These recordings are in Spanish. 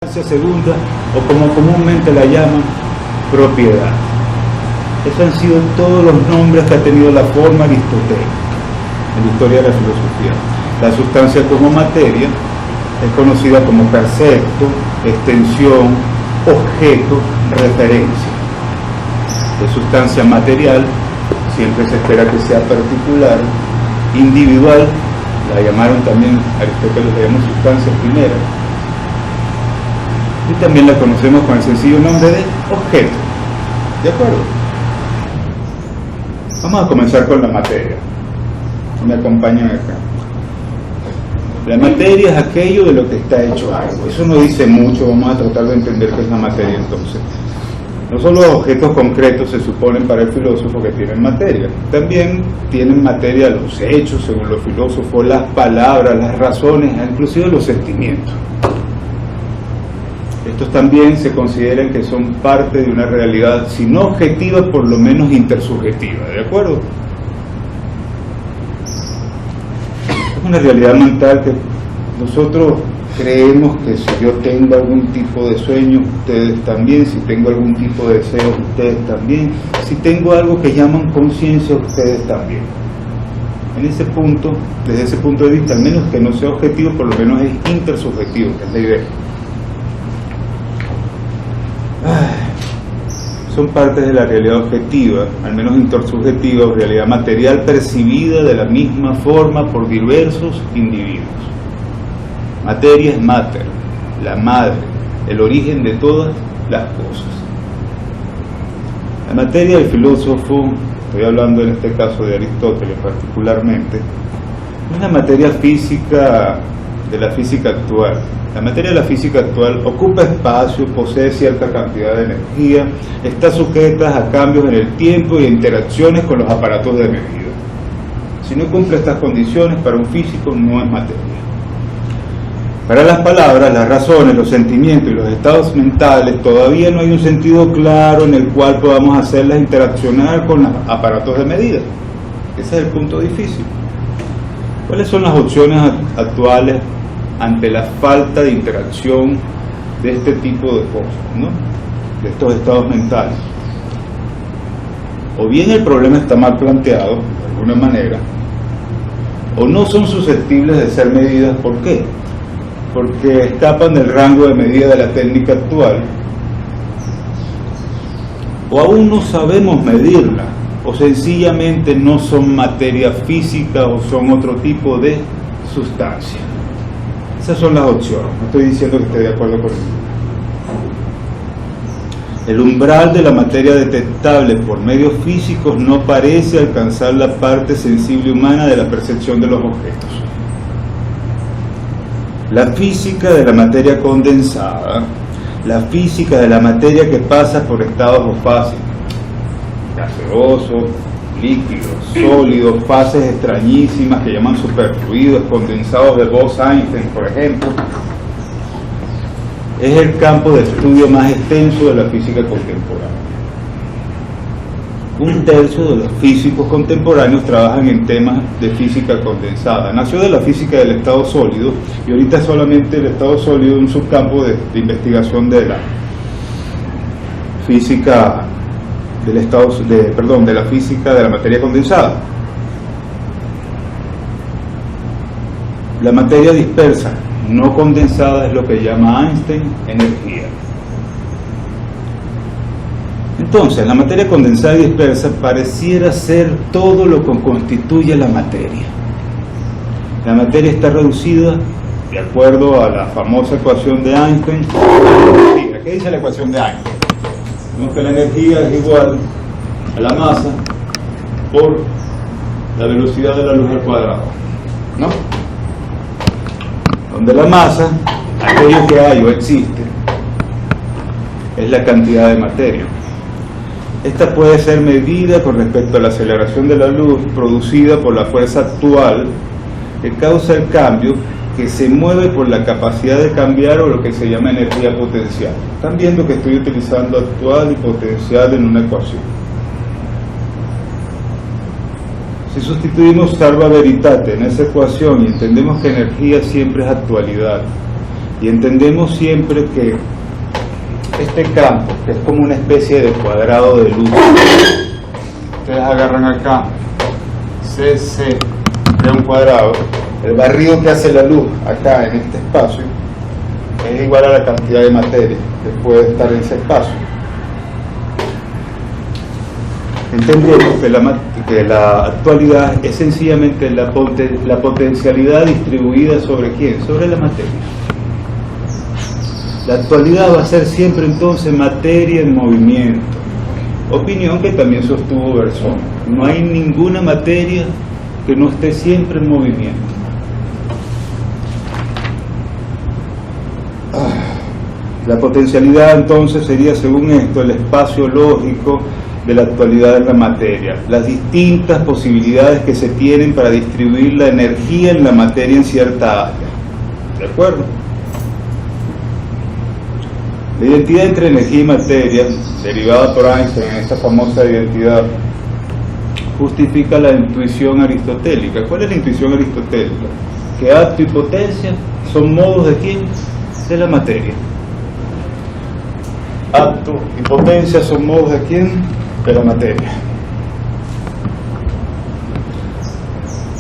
segunda, o como comúnmente la llaman, propiedad. Esos han sido todos los nombres que ha tenido la forma aristotélica en la historia de la filosofía. La sustancia como materia es conocida como percepto, extensión, objeto, referencia. De sustancia material siempre se espera que sea particular, individual, la llamaron también, Aristóteles la llamó sustancia primera, y también la conocemos con el sencillo nombre de objeto. ¿De acuerdo? Vamos a comenzar con la materia. Me acompañan acá. La materia es aquello de lo que está hecho algo. Eso no dice mucho, vamos a tratar de entender qué es la materia entonces. No solo los objetos concretos se suponen para el filósofo que tienen materia, también tienen materia los hechos, según los filósofos, las palabras, las razones, inclusive los sentimientos. Estos también se consideran que son parte de una realidad, si no objetiva, por lo menos intersubjetiva, ¿de acuerdo? Es una realidad mental que nosotros creemos que si yo tengo algún tipo de sueño, ustedes también, si tengo algún tipo de deseo, ustedes también, si tengo algo que llaman conciencia, ustedes también. En ese punto, desde ese punto de vista, al menos que no sea objetivo, por lo menos es intersubjetivo, que es la idea. Son partes de la realidad objetiva, al menos intersubjetiva, o realidad material percibida de la misma forma por diversos individuos. Materia es mater, la madre, el origen de todas las cosas. La materia del filósofo, estoy hablando en este caso de Aristóteles particularmente, es una materia física de la física actual. La materia de la física actual ocupa espacio, posee cierta cantidad de energía, está sujeta a cambios en el tiempo y a interacciones con los aparatos de medida. Si no cumple estas condiciones, para un físico no es materia. Para las palabras, las razones, los sentimientos y los estados mentales, todavía no hay un sentido claro en el cual podamos hacerlas interaccionar con los aparatos de medida. Ese es el punto difícil. ¿Cuáles son las opciones actuales ante la falta de interacción de este tipo de cosas, ¿no? De estos estados mentales? O bien el problema está mal planteado, de alguna manera, o no son susceptibles de ser medidas. ¿Por qué? Porque escapan del rango de medida de la técnica actual, o aún no sabemos medirla, o sencillamente no son materia física o son otro tipo de sustancia. Esas son las opciones, no estoy diciendo que esté de acuerdo con eso. El umbral de la materia detectable por medios físicos no parece alcanzar la parte sensible humana de la percepción de los objetos. La física de la materia condensada, la física de la materia que pasa por estados o fases, gaseosos, líquidos, sólidos, fases extrañísimas que llaman superfluidos, condensados de Bose-Einstein, por ejemplo, es el campo de estudio más extenso de la física contemporánea. Un tercio de los físicos contemporáneos trabajan en temas de física condensada. Nació de la física del estado sólido y ahorita solamente el estado sólido es un subcampo de investigación de la física de la física de la materia condensada. La materia dispersa, no condensada, es lo que llama Einstein energía. Entonces, la materia condensada y dispersa pareciera ser todo lo que constituye la materia. La materia está reducida, de acuerdo a la famosa ecuación de Einstein. ¿Qué dice la ecuación de Einstein? Vemos que la energía es igual a la masa por la velocidad de la luz al cuadrado, ¿no? Donde la masa, aquello que hay o existe, es la cantidad de materia. Esta puede ser medida con respecto a la aceleración de la luz producida por la fuerza actual que causa el cambio, que se mueve por la capacidad de cambiar, o lo que se llama energía potencial. Están viendo que estoy utilizando actual y potencial en una ecuación. Si sustituimos salva veritate en esa ecuación y entendemos que energía siempre es actualidad, y entendemos siempre que este campo, que es como una especie de cuadrado de luz, ustedes agarran acá, CC, crea un cuadrado, el barrido que hace la luz acá en este espacio es igual a la cantidad de materia que puede estar en ese espacio. Entendemos que la actualidad es sencillamente la potencialidad distribuida sobre ¿quién? Sobre la materia. La actualidad va a ser siempre entonces materia en movimiento. Opinión que también sostuvo Berzón. No hay ninguna materia que no esté siempre en movimiento. La potencialidad entonces sería, según esto, el espacio lógico de la actualidad de la materia, las distintas posibilidades que se tienen para distribuir la energía en la materia en cierta área. ¿De acuerdo? La identidad entre energía y materia, derivada por Einstein en esta famosa identidad, justifica la intuición aristotélica. ¿Cuál es la intuición aristotélica? Que acto y potencia son modos de ¿quién? De la materia. Acto y potencia son modos de ¿quién? De la materia.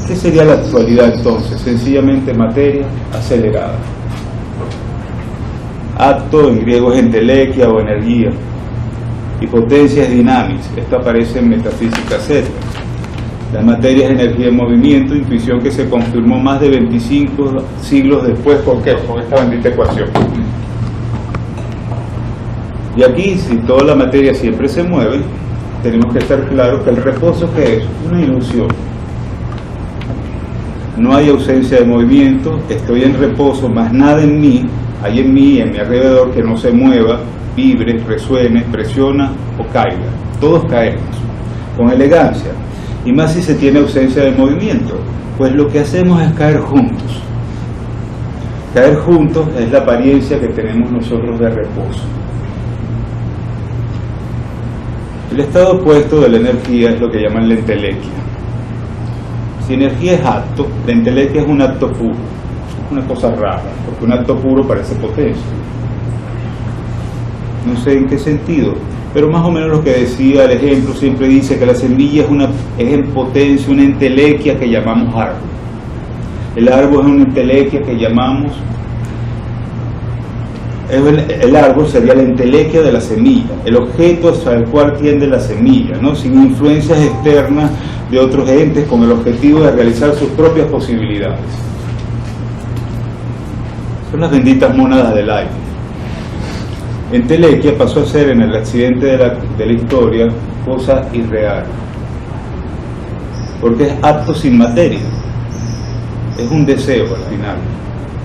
¿Qué sería la actualidad entonces? Sencillamente materia acelerada. Acto en griego es entelequia o energía, y potencia es dinamis. Esto aparece en Metafísica Z. La materia es energía en movimiento, intuición que se confirmó más de 25 siglos después. ¿Por qué? Con esta bendita ecuación. Y aquí, si toda la materia siempre se mueve, tenemos que estar claros que el reposo, ¿qué es? Una ilusión. No hay ausencia de movimiento, estoy en reposo, más nada en mí, hay en mí y en mi alrededor que no se mueva, vibre, resuene, presiona o caiga. Todos caemos, con elegancia, y más si se tiene ausencia de movimiento, pues lo que hacemos es caer juntos. Caer juntos es la apariencia que tenemos nosotros de reposo. El estado opuesto de la energía es lo que llaman la entelequia. Si energía es acto, la entelequia es un acto puro. Es una cosa rara, porque un acto puro parece potencia. No sé en qué sentido, pero más o menos lo que decía el ejemplo siempre dice que la semilla es en potencia una entelequia que llamamos árbol. El árbol es una entelequia que llamamos... El árbol sería la entelequia de la semilla, el objeto hacia el cual tiende la semilla, ¿no? Sin influencias externas de otros entes, con el objetivo de realizar sus propias posibilidades. Son las benditas mónadas del aire. Entelequia pasó a ser en el accidente de la historia cosa irreal, porque es acto sin materia, es un deseo al final.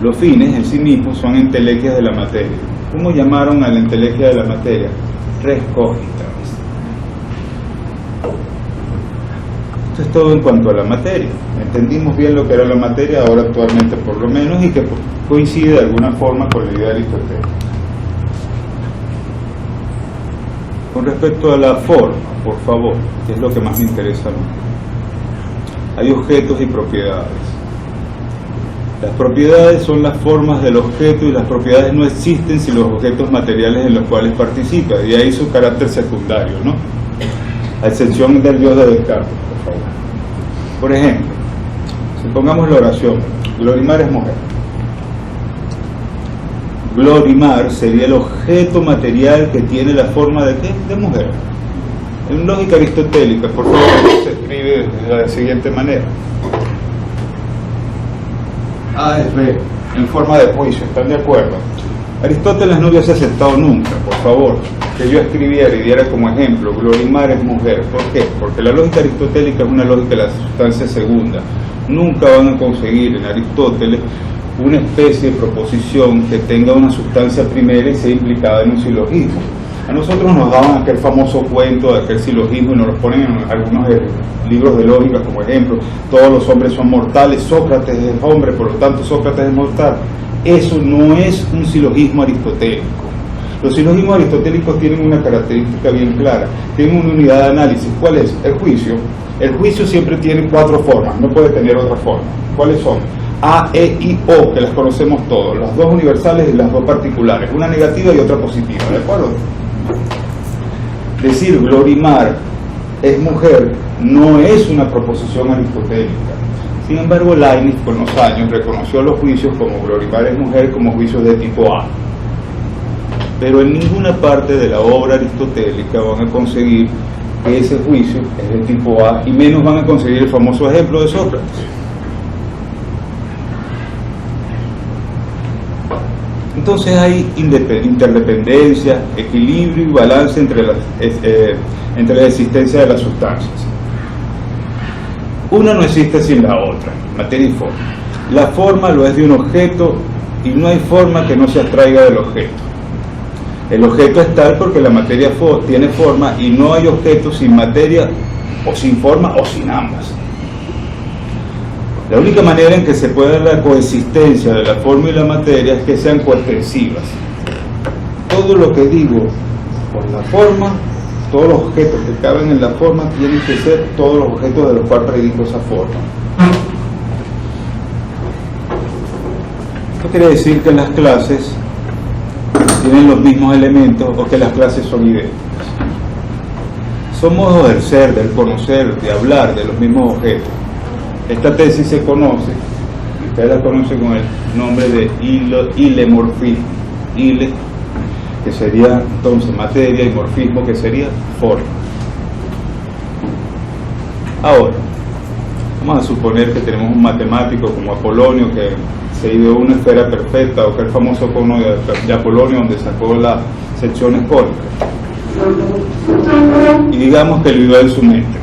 Los fines en sí mismos son entelequias de la materia. ¿Cómo llamaron a la entelequia de la materia? Res cogita. Esto es todo en cuanto a la materia. Entendimos bien lo que era la materia, ahora actualmente por lo menos, y que coincide de alguna forma con la idea aristotélica. Con respecto a la forma, por favor, que es lo que más me interesa a mí. Hay objetos y propiedades. Las propiedades son las formas del objeto y las propiedades no existen sin los objetos materiales en los cuales participa, y ahí su carácter secundario, ¿no? A excepción del Dios de Descartes, por favor. Por ejemplo, si pongamos la oración, Glorimar es mujer. Glorimar sería el objeto material que tiene la forma de ¿qué? De mujer. En lógica aristotélica, por favor, se escribe de la siguiente manera. A es B, en forma de juicio, ¿están de acuerdo? Aristóteles no hubiese aceptado nunca, por favor, que yo escribiera y diera como ejemplo, Glorimar es mujer. ¿Por qué? Porque la lógica aristotélica es una lógica de la sustancia segunda. Nunca van a conseguir en Aristóteles una especie de proposición que tenga una sustancia primera y sea implicada en un silogismo. A nosotros nos daban aquel famoso cuento de aquel silogismo y nos lo ponen en algunos libros de lógica como ejemplo: todos los hombres son mortales, Sócrates es hombre, por lo tanto Sócrates es mortal. Eso no es un silogismo aristotélico. Los silogismos aristotélicos tienen una característica bien clara, tienen una unidad de análisis. ¿Cuál es? El juicio. El juicio siempre tiene 4 formas, no puede tener otra forma. ¿Cuáles son? A, E y O, que las conocemos todos, las dos universales y las dos particulares, una negativa y otra positiva, ¿de acuerdo? Decir Glorimar es mujer no es una proposición aristotélica. Sin embargo, Leibniz con los años reconoció los juicios como Glorimar es mujer como juicios de tipo A. Pero en ninguna parte de la obra aristotélica van a conseguir que ese juicio es de tipo A, y menos van a conseguir el famoso ejemplo de Sócrates. Entonces hay interdependencia, equilibrio y balance entre la existencia de las sustancias. Una no existe sin la otra, materia y forma. La forma lo es de un objeto y no hay forma que no se abstraiga del objeto. El objeto es tal porque la materia tiene forma y no hay objeto sin materia o sin forma o sin ambas. La única manera en que se puede dar la coexistencia de la forma y la materia es que sean coextensivas. Todo lo que digo por la forma, todos los objetos que caben en la forma tienen que ser todos los objetos de los cuales predico esa forma. Esto quiere decir que las clases tienen los mismos elementos o que las clases son idénticas. Son modos del ser, del conocer, de hablar de los mismos objetos. Esta tesis se conoce, ustedes la conocen con el nombre de hilemorfismo. Hile, que sería entonces materia, y morfismo, que sería forma. Ahora, vamos a suponer que tenemos un matemático como Apolonio que se ideó una esfera perfecta, o que el famoso cono de Apolonio donde sacó las secciones cónicas, y digamos que lo ideó en su mente.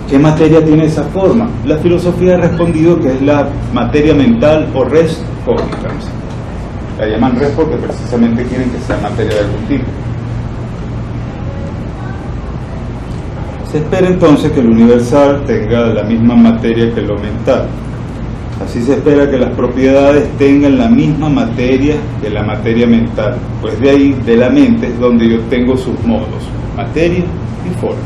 ¿Qué materia tiene esa forma? La filosofía ha respondido que es la materia mental o res cogitans. La llaman res porque precisamente quieren que sea materia de algún tipo. Se espera entonces que el universal tenga la misma materia que lo mental. Así se espera que las propiedades tengan la misma materia que la materia mental, pues de ahí, de la mente, es donde yo tengo sus modos, materia y forma.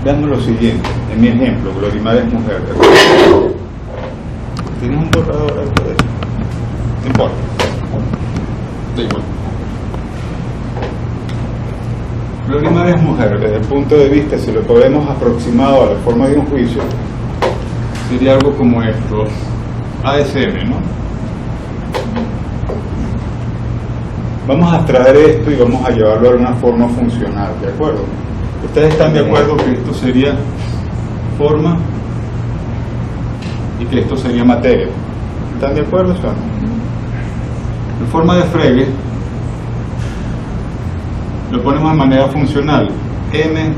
Veamos lo siguiente, en mi ejemplo, Glorimar es mujer. ¿Tienes un borrador ahí por eso? No importa. Da igual. Glorimar es mujer, desde el punto de vista, si lo podemos aproximado a la forma de un juicio, sería algo como esto, ASM, ¿no? Vamos a abstraer esto y vamos a llevarlo a una forma funcional, ¿de acuerdo? ¿Ustedes están de acuerdo que esto sería forma y que esto sería materia? ¿Están de acuerdo o no? En forma de Frege lo ponemos de manera funcional, M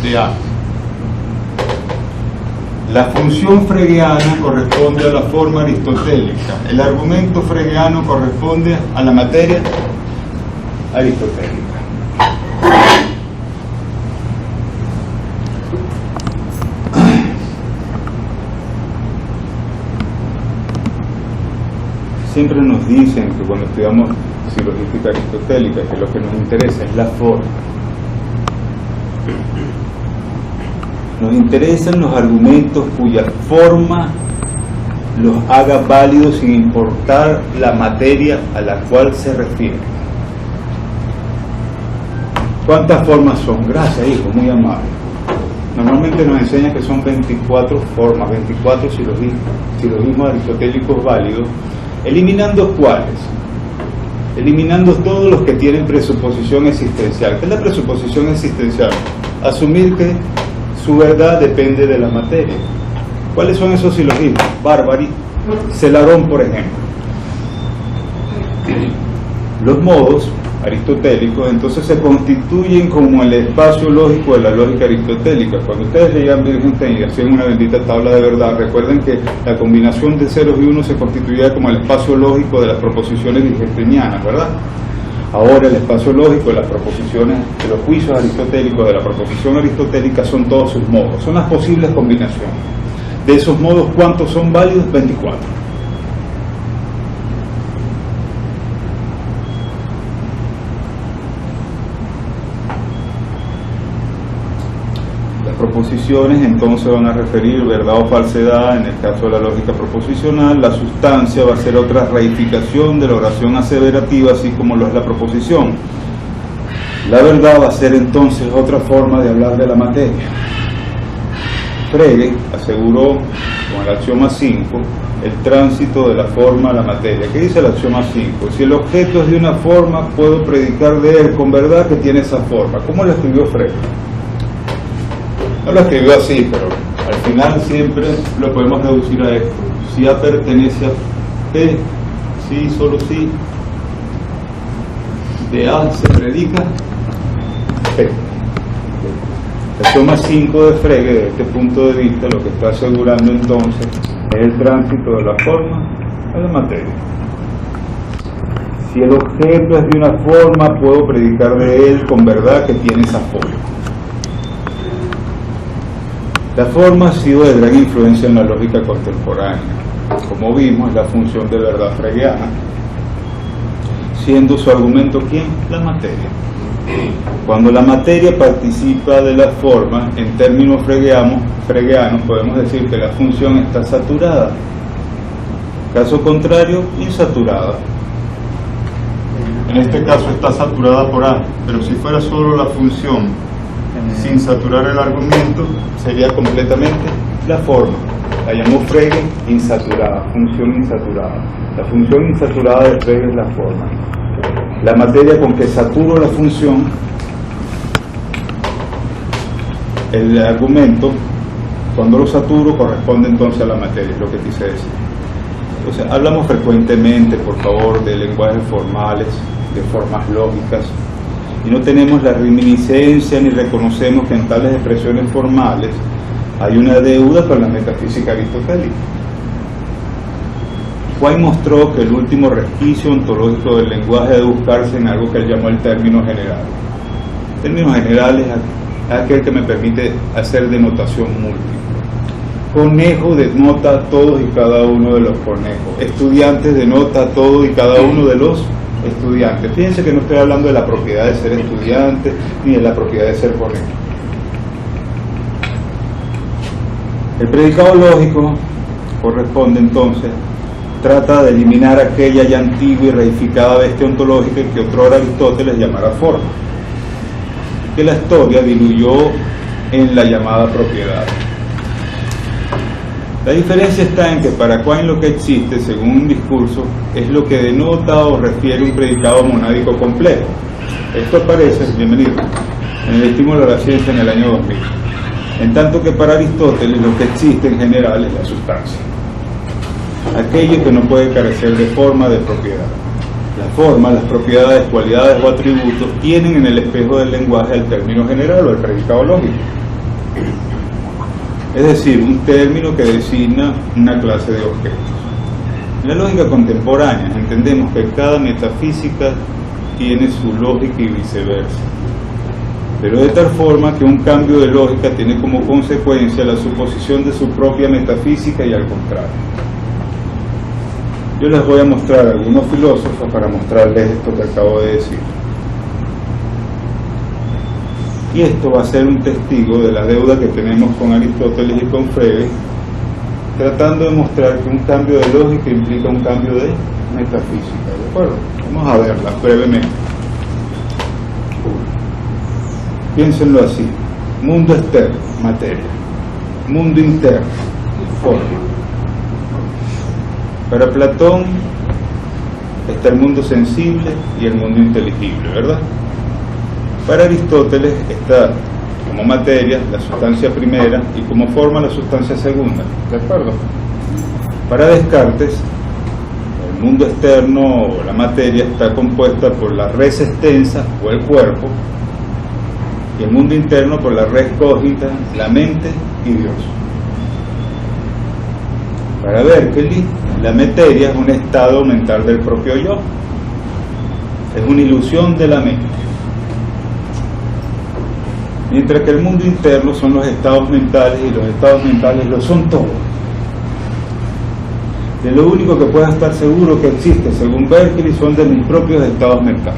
de A. La función fregeana corresponde a la forma aristotélica. El argumento fregeano corresponde a la materia aristotélica. Siempre nos dicen que cuando estudiamos silogística aristotélica, que lo que nos interesa es la forma. Nos interesan los argumentos cuya forma los haga válidos sin importar la materia a la cual se refiere. ¿Cuántas formas son? Gracias, hijo, muy amable. Normalmente nos enseña que son 24 formas, 24 silogismos aristotélicos válidos. ¿Eliminando cuáles? Eliminando todos los que tienen presuposición existencial. ¿Qué es la presuposición existencial? Asumir que su verdad depende de la materia. ¿Cuáles son esos silogismos? Barbari, Celarón, por ejemplo. Los modos aristotélicos entonces se constituyen como el espacio lógico de la lógica aristotélica. Cuando ustedes leían Wittgenstein y hacían una bendita tabla de verdad, recuerden que la combinación de ceros y unos se constituía como el espacio lógico de las proposiciones wittgensteinianas, ¿verdad? Ahora el espacio lógico de las proposiciones, de los juicios aristotélicos, de la proposición aristotélica, son todos sus modos, son las posibles combinaciones. De esos modos, ¿cuántos son válidos? 24. proposiciones entonces van a referir verdad o falsedad. En el caso de la lógica proposicional, la sustancia va a ser otra reificación de la oración aseverativa, así como lo es la proposición. La verdad va a ser entonces otra forma de hablar de la materia. Frege aseguró con el axioma 5 el tránsito de la forma a la materia. ¿Qué dice el axioma 5? Si el objeto es de una forma, puedo predicar de él con verdad que tiene esa forma. ¿Cómo lo escribió Frege? No lo escribió así, pero al final siempre lo podemos reducir a esto. Si A pertenece a B, sí, solo sí, de A se predica B. El axioma 5 de Frege, desde este punto de vista, lo que está asegurando entonces es el tránsito de la forma a la materia. Si el objeto es de una forma, puedo predicar de él con verdad que tiene esa forma. La forma ha sido de gran influencia en la lógica contemporánea. Como vimos, es la función de verdad fregeana, siendo su argumento ¿quién? La materia. Cuando la materia participa de la forma, en términos fregeanos podemos decir que la función está saturada. Caso contrario, insaturada. En este caso está saturada por A, pero si fuera solo la función sin saturar el argumento, sería completamente la forma. La llamó Frege insaturada, función insaturada. La función insaturada de Frege es la forma. La materia con que saturo la función, el argumento, cuando lo saturo, corresponde entonces a la materia, es lo que quise decir. Entonces, hablamos frecuentemente, por favor, de lenguajes formales, de formas lógicas, y no tenemos la reminiscencia ni reconocemos que en tales expresiones formales hay una deuda con la metafísica aristotélica. White mostró que el último resquicio ontológico del lenguaje debe buscarse en algo que él llamó el término general. El término general es aquel que me permite hacer denotación múltiple. Conejo denota a todos y cada uno de los conejos. Estudiantes denota a todos y cada uno de los estudiantes. Fíjense que no estoy hablando de la propiedad de ser estudiante ni de la propiedad de ser conejo. El predicado lógico corresponde entonces, trata de eliminar aquella ya antigua y reificada bestia ontológica que otrora Aristóteles llamara forma, que la historia diluyó en la llamada propiedad. La diferencia está en que para Quine lo que existe, según un discurso, es lo que denota o refiere un predicado monádico complejo. Esto aparece, bienvenido, en el Estímulo a la Ciencia en el año 2000. En tanto que para Aristóteles lo que existe en general es la sustancia, aquello que no puede carecer de forma, de propiedad. La forma, las propiedades, cualidades o atributos tienen en el espejo del lenguaje el término general o el predicado lógico, es decir, un término que designa una clase de objetos. En la lógica contemporánea entendemos que cada metafísica tiene su lógica y viceversa, pero de tal forma que un cambio de lógica tiene como consecuencia la suposición de su propia metafísica y al contrario. Yo les voy a mostrar a algunos filósofos para mostrarles esto que acabo de decir. Y esto va a ser un testigo de la deuda que tenemos con Aristóteles y con Frege, tratando de mostrar que un cambio de lógica implica un cambio de metafísica. ¿De acuerdo? Vamos a verla brevemente. Piénsenlo así: mundo externo, materia; mundo interno, forma. Para Platón está el mundo sensible y el mundo inteligible, ¿verdad? Para Aristóteles está como materia la sustancia primera y como forma la sustancia segunda, ¿de acuerdo? Para Descartes, el mundo externo o la materia está compuesta por la res extensa o el cuerpo, y el mundo interno por la res cogita, la mente y Dios. Para Berkeley, la materia es un estado mental del propio yo, es una ilusión de la mente, mientras que el mundo interno son los estados mentales, y los estados mentales lo son todo. De lo único que pueda estar seguro que existe, según Berkeley, son de mis propios estados mentales.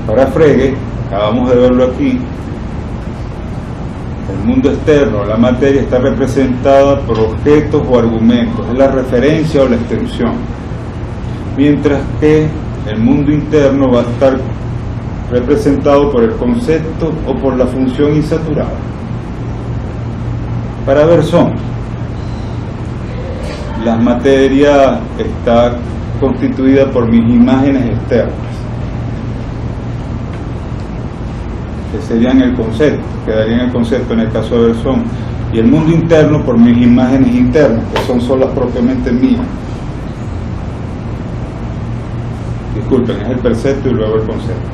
Para Frege, acabamos de verlo aquí, El mundo externo, la materia, está representada por objetos o argumentos, es la referencia o la extensión, mientras que el mundo interno va a estar representado por el concepto o por la función insaturada. Para Berzón, la materia está constituida por mis imágenes externas, que serían el concepto, quedaría en el concepto en el caso de Berzón, y el mundo interno por mis imágenes internas, que son solas propiamente mías. Disculpen, es el percepto y luego el concepto.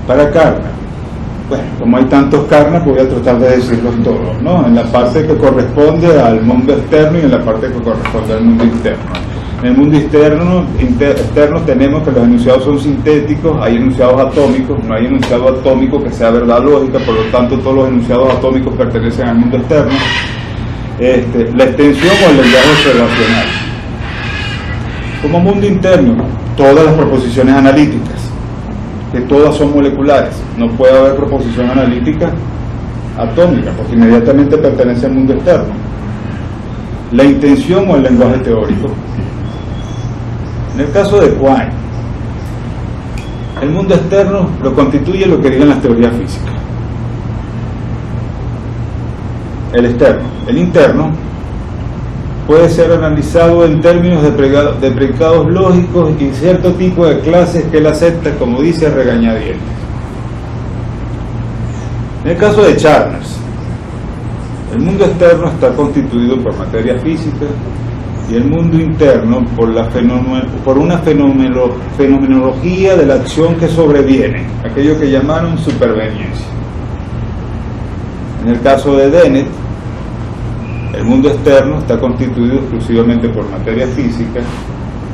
Para Carnap, bueno, como hay tantos Carnap, voy a tratar de decirlos todos, ¿no? En la parte que corresponde al mundo externo y en la parte que corresponde al mundo interno. En el mundo externo tenemos que los enunciados son sintéticos, hay enunciados atómicos, no hay enunciado atómico que sea verdad lógica, por lo tanto todos los enunciados atómicos pertenecen al mundo externo. La extensión o el lenguaje observacional. Como mundo interno, todas las proposiciones analíticas, que todas son moleculares, no puede haber proposición analítica atómica, porque inmediatamente pertenece al mundo externo. La intención o el lenguaje teórico. En el caso de Quine, el mundo externo lo constituye lo que digan las teorías físicas. El externo. El interno puede ser analizado en términos de predicados lógicos y cierto tipo de clases que él acepta, como dice, a regañadientes. En el caso de Charnes, el mundo externo está constituido por materia física y el mundo interno por una fenomenología de la acción que sobreviene, aquello que llamaron superveniencia. En el caso de Dennett, el mundo externo está constituido exclusivamente por materia física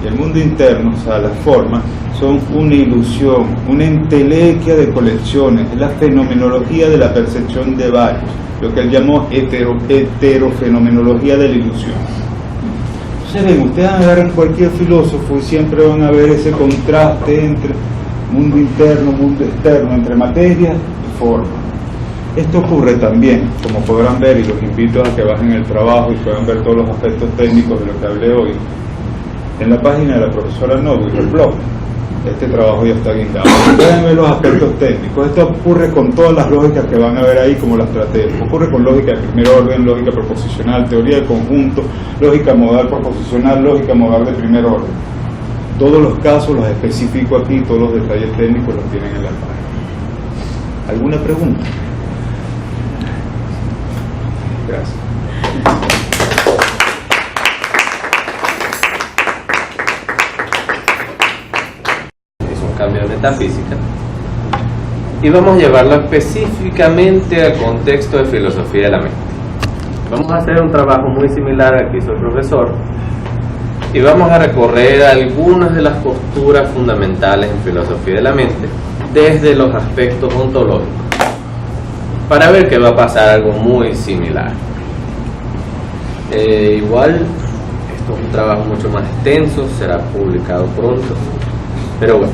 y el mundo interno, o sea, las formas, son una ilusión, una entelequia de colecciones, es la fenomenología de la percepción de varios, lo que él llamó heterofenomenología de la ilusión. Entonces ven, ustedes van a ver cualquier filósofo y siempre van a ver ese contraste entre mundo interno, mundo externo, entre materia y forma. Esto ocurre también, como podrán ver, y los invito a que bajen el trabajo y puedan ver todos los aspectos técnicos de lo que hablé hoy, en la página de la profesora Noble, el blog. Este trabajo ya está guindado. Pueden ver los aspectos técnicos. Esto ocurre con todas las lógicas que van a ver ahí, como las traté. Ocurre con lógica de primer orden, lógica proposicional, teoría de conjunto, lógica modal proposicional, lógica modal de primer orden. Todos los casos los especifico aquí, todos los detalles técnicos los tienen en la página. ¿Alguna pregunta? Gracias. Cambio de metafísica y vamos a llevarlo específicamente al contexto de filosofía de la mente. Vamos a hacer un trabajo muy similar al que hizo el profesor y vamos a recorrer algunas de las posturas fundamentales en filosofía de la mente desde los aspectos ontológicos para ver que va a pasar algo muy similar. Igual esto es un trabajo mucho más extenso, será publicado pronto, pero bueno,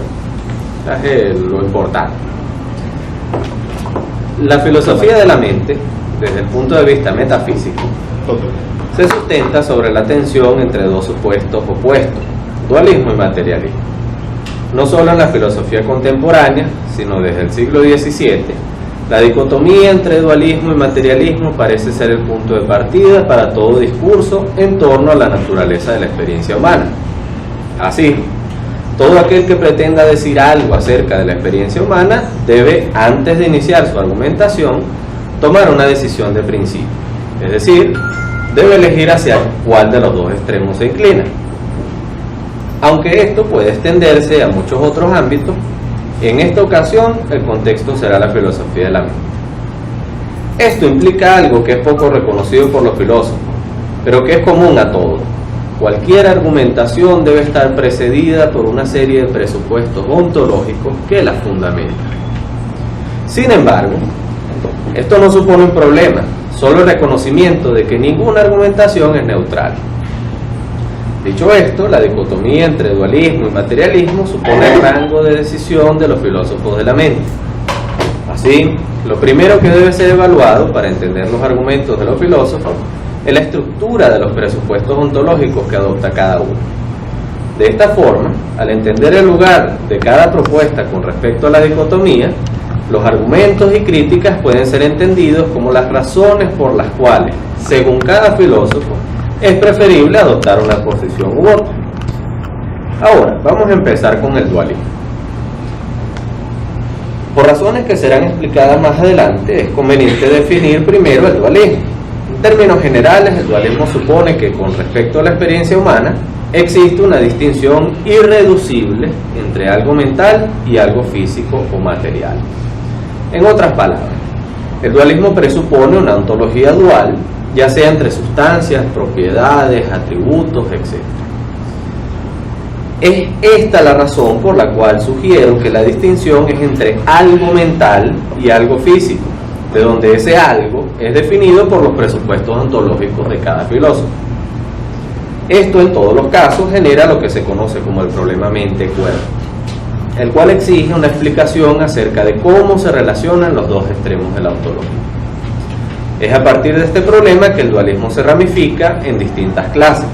lo importante. La filosofía de la mente, desde el punto de vista metafísico, se sustenta sobre la tensión entre dos supuestos opuestos, dualismo y materialismo. No solo en la filosofía contemporánea, sino desde el siglo XVII, la dicotomía entre dualismo y materialismo parece ser el punto de partida para todo discurso en torno a la naturaleza de la experiencia humana. Así, todo aquel que pretenda decir algo acerca de la experiencia humana debe, antes de iniciar su argumentación, tomar una decisión de principio. Es decir, debe elegir hacia cuál de los dos extremos se inclina. Aunque esto puede extenderse a muchos otros ámbitos, en esta ocasión el contexto será la filosofía de la mente. Esto implica algo que es poco reconocido por los filósofos, pero que es común a todos. Cualquier argumentación debe estar precedida por una serie de presupuestos ontológicos que la fundamentan. Sin embargo, esto no supone un problema, solo el reconocimiento de que ninguna argumentación es neutral. Dicho esto, la dicotomía entre dualismo y materialismo supone el rango de decisión de los filósofos de la mente. Así, lo primero que debe ser evaluado para entender los argumentos de los filósofos es la estructura de los presupuestos ontológicos que adopta cada uno. De esta forma, al entender el lugar de cada propuesta con respecto a la dicotomía, los argumentos y críticas pueden ser entendidos como las razones por las cuales, según cada filósofo, es preferible adoptar una posición u otra. Ahora, vamos a empezar con el dualismo. Por razones que serán explicadas más adelante, es conveniente definir primero el dualismo. En términos generales, el dualismo supone que con respecto a la experiencia humana, existe una distinción irreducible entre algo mental y algo físico o material. En otras palabras, el dualismo presupone una ontología dual, ya sea entre sustancias, propiedades, atributos, etc. Es esta la razón por la cual sugiero que la distinción es entre algo mental y algo físico, de donde ese algo es definido por los presupuestos ontológicos de cada filósofo. Esto en todos los casos genera lo que se conoce como el problema mente-cuerpo, el cual exige una explicación acerca de cómo se relacionan los dos extremos de la ontología. Es a partir de este problema que el dualismo se ramifica en distintas clases,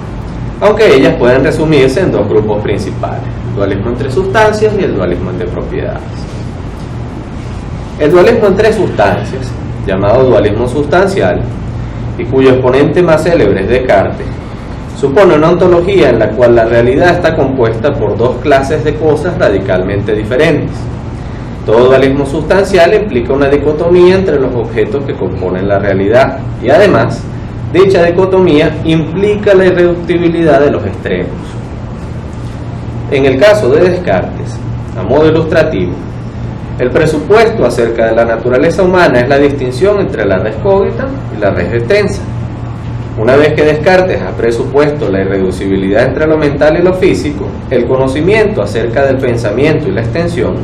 aunque ellas pueden resumirse en dos grupos principales: el dualismo entre sustancias y el dualismo entre propiedades. El dualismo entre sustancias, llamado dualismo sustancial, y cuyo exponente más célebre es Descartes, supone una ontología en la cual la realidad está compuesta por dos clases de cosas radicalmente diferentes. Todo dualismo sustancial implica una dicotomía entre los objetos que componen la realidad, y además, dicha dicotomía implica la irreductibilidad de los extremos. En el caso de Descartes, a modo ilustrativo, el presupuesto acerca de la naturaleza humana es la distinción entre la res cogita y la res extensa. Una vez que Descartes ha presupuesto la irreducibilidad entre lo mental y lo físico, el conocimiento acerca del pensamiento y la extensión,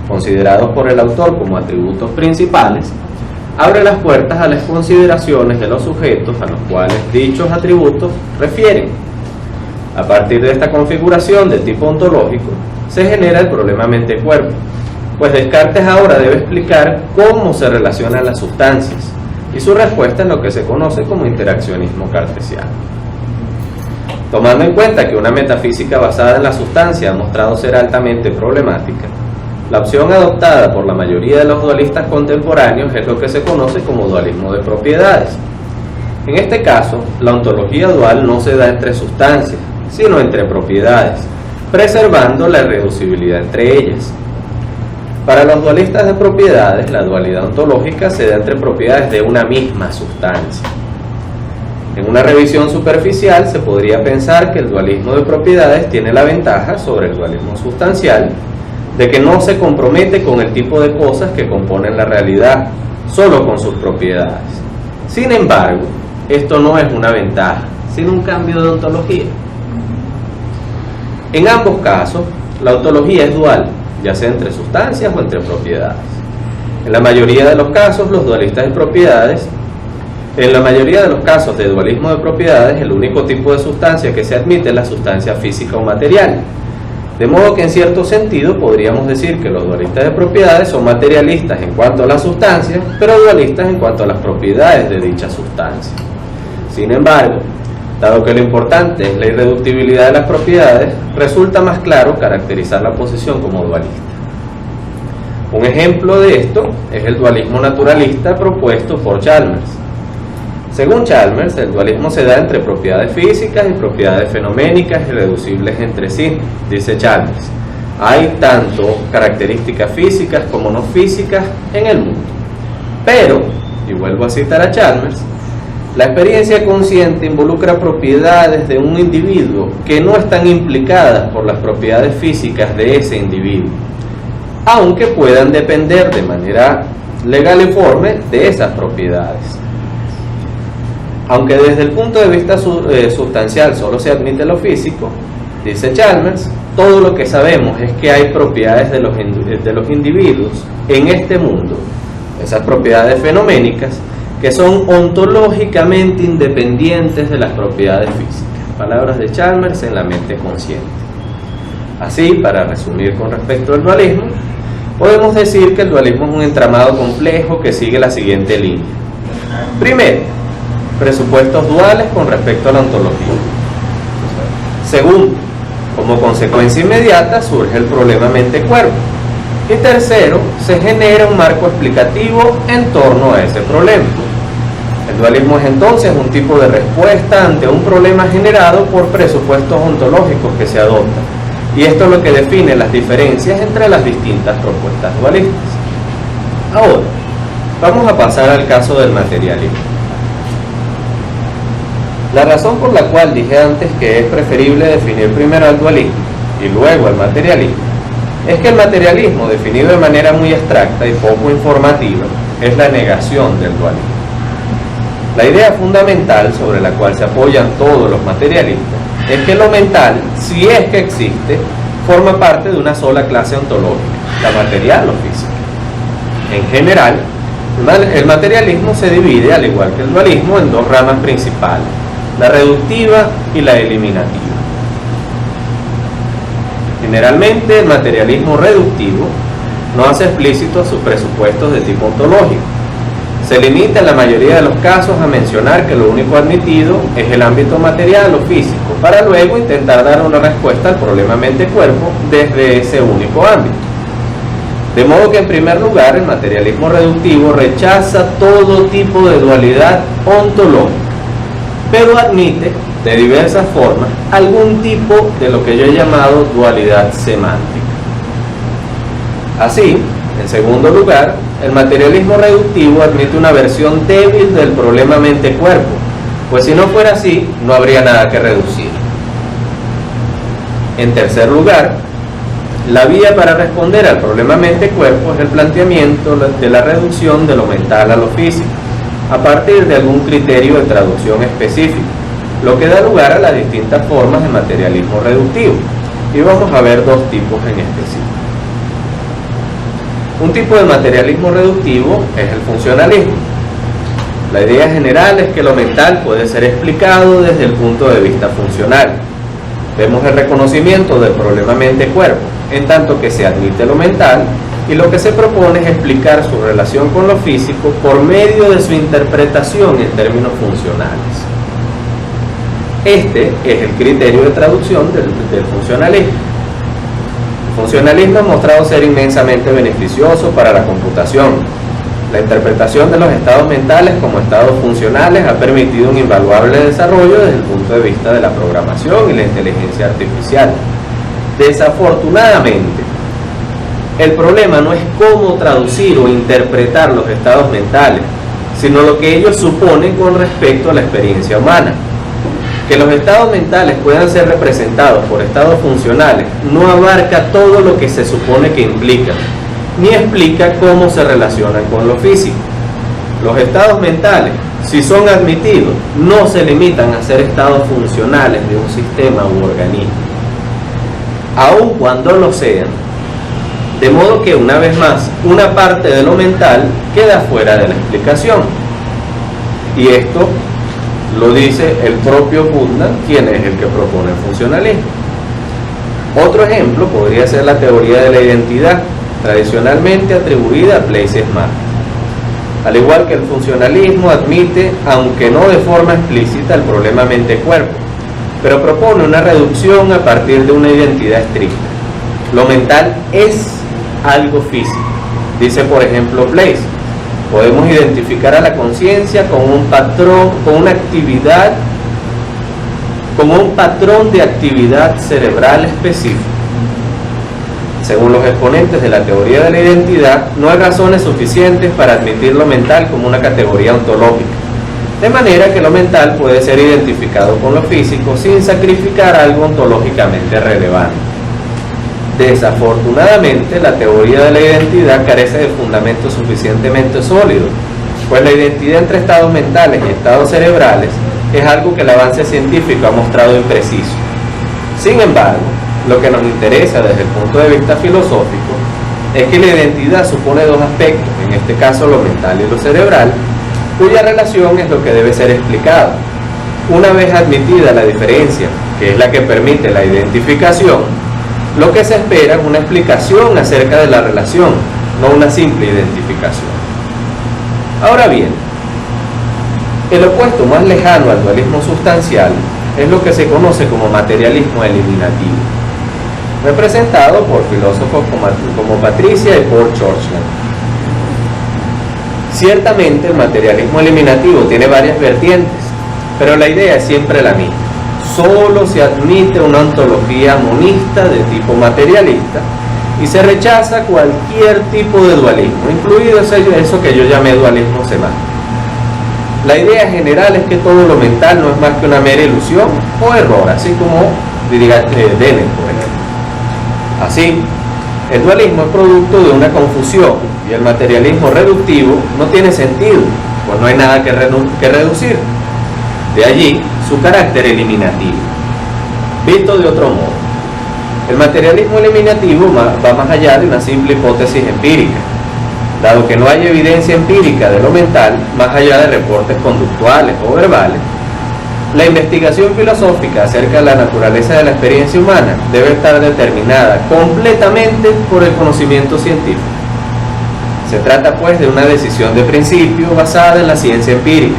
considerados por el autor como atributos principales, abre las puertas a las consideraciones de los sujetos a los cuales dichos atributos refieren. A partir de esta configuración de tipo ontológico, se genera el problema mente-cuerpo, pues Descartes ahora debe explicar cómo se relacionan las sustancias, y su respuesta es lo que se conoce como interaccionismo cartesiano. Tomando en cuenta que una metafísica basada en la sustancia ha mostrado ser altamente problemática, la opción adoptada por la mayoría de los dualistas contemporáneos es lo que se conoce como dualismo de propiedades. En este caso, la ontología dual no se da entre sustancias, sino entre propiedades, preservando la irreducibilidad entre ellas. Para los dualistas de propiedades, la dualidad ontológica se da entre propiedades de una misma sustancia. En una revisión superficial se podría pensar que el dualismo de propiedades tiene la ventaja sobre el dualismo sustancial de que no se compromete con el tipo de cosas que componen la realidad, solo con sus propiedades. Sin embargo, esto no es una ventaja, sino un cambio de ontología. En ambos casos, la ontología es dual, ya sea entre sustancias o entre propiedades. En la mayoría de los casos, los dualistas de propiedades, en la mayoría de los casos de dualismo de propiedades, el único tipo de sustancia que se admite es la sustancia física o material. De modo que en cierto sentido podríamos decir que los dualistas de propiedades son materialistas en cuanto a las sustancias, pero dualistas en cuanto a las propiedades de dicha sustancia. Sin embargo, dado que lo importante es la irreductibilidad de las propiedades, resulta más claro caracterizar la posición como dualista. Un ejemplo de esto es el dualismo naturalista propuesto por Chalmers. Según Chalmers, el dualismo se da entre propiedades físicas y propiedades fenoménicas irreducibles entre sí. Dice Chalmers: hay tanto características físicas como no físicas en el mundo. Pero, y vuelvo a citar a Chalmers, la experiencia consciente involucra propiedades de un individuo que no están implicadas por las propiedades físicas de ese individuo, aunque puedan depender de manera legaliforme de esas propiedades. Aunque desde el punto de vista sustancial solo se admite lo físico, dice Chalmers, todo lo que sabemos es que hay propiedades de los individuos en este mundo, esas propiedades fenoménicas, que son ontológicamente independientes de las propiedades físicas. Palabras de Chalmers en La mente consciente. Así, para resumir con respecto al dualismo, podemos decir que el dualismo es un entramado complejo que sigue la siguiente línea. Primero, presupuestos duales con respecto a la ontología. Segundo, como consecuencia inmediata surge el problema mente-cuerpo. Y tercero, se genera un marco explicativo en torno a ese problema. El dualismo es entonces un tipo de respuesta ante un problema generado por presupuestos ontológicos que se adoptan. Y esto es lo que define las diferencias entre las distintas propuestas dualistas. Ahora, vamos a pasar al caso del materialismo. La razón por la cual dije antes que es preferible definir primero al dualismo y luego al materialismo es que el materialismo, definido de manera muy abstracta y poco informativa, es la negación del dualismo. La idea fundamental sobre la cual se apoyan todos los materialistas es que lo mental, si es que existe, forma parte de una sola clase ontológica, la material o física. En general, el materialismo se divide, al igual que el dualismo, en dos ramas principales, la reductiva y la eliminativa. Generalmente, el materialismo reductivo no hace explícitos sus presupuestos de tipo ontológico. Se limita en la mayoría de los casos a mencionar que lo único admitido es el ámbito material o físico, para luego intentar dar una respuesta al problema mente-cuerpo desde ese único ámbito. De modo que, en primer lugar, el materialismo reductivo rechaza todo tipo de dualidad ontológica, pero admite, de diversas formas, algún tipo de lo que yo he llamado dualidad semántica. Así, en segundo lugar, el materialismo reductivo admite una versión débil del problema mente-cuerpo, pues si no fuera así, no habría nada que reducir. En tercer lugar, la vía para responder al problema mente-cuerpo es el planteamiento de la reducción de lo mental a lo físico, a partir de algún criterio de traducción específico, lo que da lugar a las distintas formas de materialismo reductivo. Y vamos a ver dos tipos en específico. Un tipo de materialismo reductivo es el funcionalismo. La idea general es que lo mental puede ser explicado desde el punto de vista funcional. Vemos el reconocimiento del problema mente-cuerpo, en tanto que se admite lo mental, y lo que se propone es explicar su relación con lo físico por medio de su interpretación en términos funcionales. Este es el criterio de traducción del funcionalismo. El funcionalismo ha mostrado ser inmensamente beneficioso para la computación. La interpretación de los estados mentales como estados funcionales ha permitido un invaluable desarrollo desde el punto de vista de la programación y la inteligencia artificial. Desafortunadamente, el problema no es cómo traducir o interpretar los estados mentales, sino lo que ellos suponen con respecto a la experiencia humana. Que los estados mentales puedan ser representados por estados funcionales no abarca todo lo que se supone que implica, ni explica cómo se relacionan con lo físico. Los estados mentales, si son admitidos, no se limitan a ser estados funcionales de un sistema u organismo, aun cuando lo sean, de modo que, una vez más, una parte de lo mental queda fuera de la explicación. Y esto lo dice el propio Buddha, quien es el que propone el funcionalismo. Otro ejemplo podría ser la teoría de la identidad, tradicionalmente atribuida a Blaise Smart. Al igual que el funcionalismo admite, aunque no de forma explícita, el problema mente-cuerpo, pero propone una reducción a partir de una identidad estricta. Lo mental es algo físico. Dice, por ejemplo, Blaise: podemos identificar a la conciencia como un patrón, como un patrón de actividad cerebral específico. Según los exponentes de la teoría de la identidad, no hay razones suficientes para admitir lo mental como una categoría ontológica, de manera que lo mental puede ser identificado con lo físico sin sacrificar algo ontológicamente relevante. Desafortunadamente, la teoría de la identidad carece de fundamentos suficientemente sólidos, pues la identidad entre estados mentales y estados cerebrales es algo que el avance científico ha mostrado impreciso. Sin embargo, lo que nos interesa desde el punto de vista filosófico es que la identidad supone dos aspectos, en este caso lo mental y lo cerebral, cuya relación es lo que debe ser explicado. Una vez admitida la diferencia, que es la que permite la identificación, lo que se espera es una explicación acerca de la relación, no una simple identificación. Ahora bien, el opuesto más lejano al dualismo sustancial es lo que se conoce como materialismo eliminativo, representado por filósofos como Patricia y Paul Churchland. Ciertamente el materialismo eliminativo tiene varias vertientes, pero la idea es siempre la misma. Solo se admite una ontología monista de tipo materialista y se rechaza cualquier tipo de dualismo, incluido eso que yo llamé dualismo semántico. La idea general es que todo lo mental no es más que una mera ilusión o error, así como diría Dennett, por ejemplo. Así, el dualismo es producto de una confusión y el materialismo reductivo no tiene sentido, pues no hay nada que reducir. De allí su carácter eliminativo. Visto de otro modo, el materialismo eliminativo va más allá de una simple hipótesis empírica, dado que no hay evidencia empírica de lo mental más allá de reportes conductuales o verbales. La investigación filosófica acerca de la naturaleza de la experiencia humana debe estar determinada completamente por el conocimiento científico. Se trata pues de una decisión de principio basada en la ciencia empírica,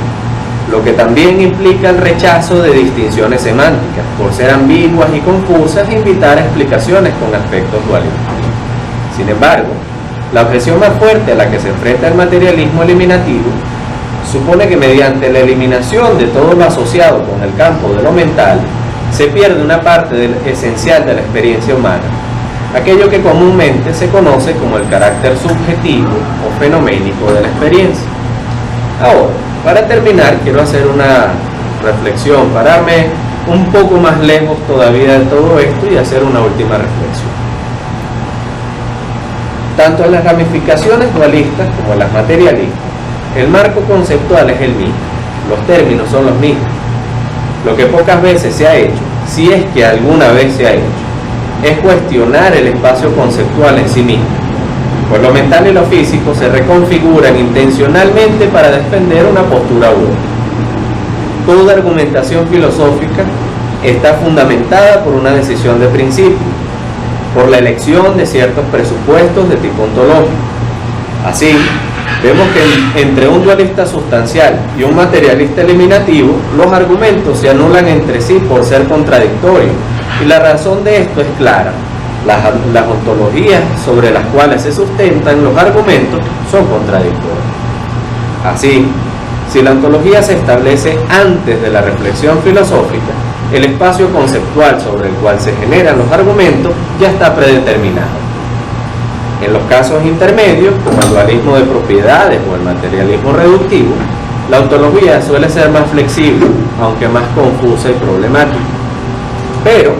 lo que también implica el rechazo de distinciones semánticas, por ser ambiguas y confusas e invitar a explicaciones con aspectos dualistas. Sin embargo, la objeción más fuerte a la que se enfrenta el materialismo eliminativo supone que mediante la eliminación de todo lo asociado con el campo de lo mental, se pierde una parte esencial de la experiencia humana, aquello que comúnmente se conoce como el carácter subjetivo o fenoménico de la experiencia. Ahora, para terminar, quiero hacer una reflexión, pararme un poco más lejos todavía de todo esto y hacer una última reflexión. Tanto en las ramificaciones dualistas como en las materialistas, el marco conceptual es el mismo, los términos son los mismos. Lo que pocas veces se ha hecho, si es que alguna vez se ha hecho, es cuestionar el espacio conceptual en sí mismo, pues lo mental y lo físico se reconfiguran intencionalmente para defender una postura u otra. Toda argumentación filosófica está fundamentada por una decisión de principio, por la elección de ciertos presupuestos de tipo ontológico. Así, vemos que entre un dualista sustancial y un materialista eliminativo, los argumentos se anulan entre sí por ser contradictorios, y la razón de esto es clara. Las ontologías sobre las cuales se sustentan los argumentos son contradictorias. Así, si la ontología se establece antes de la reflexión filosófica, el espacio conceptual sobre el cual se generan los argumentos ya está predeterminado. En los casos intermedios, como el dualismo de propiedades o el materialismo reductivo, la ontología suele ser más flexible, aunque más confusa y problemática. Pero,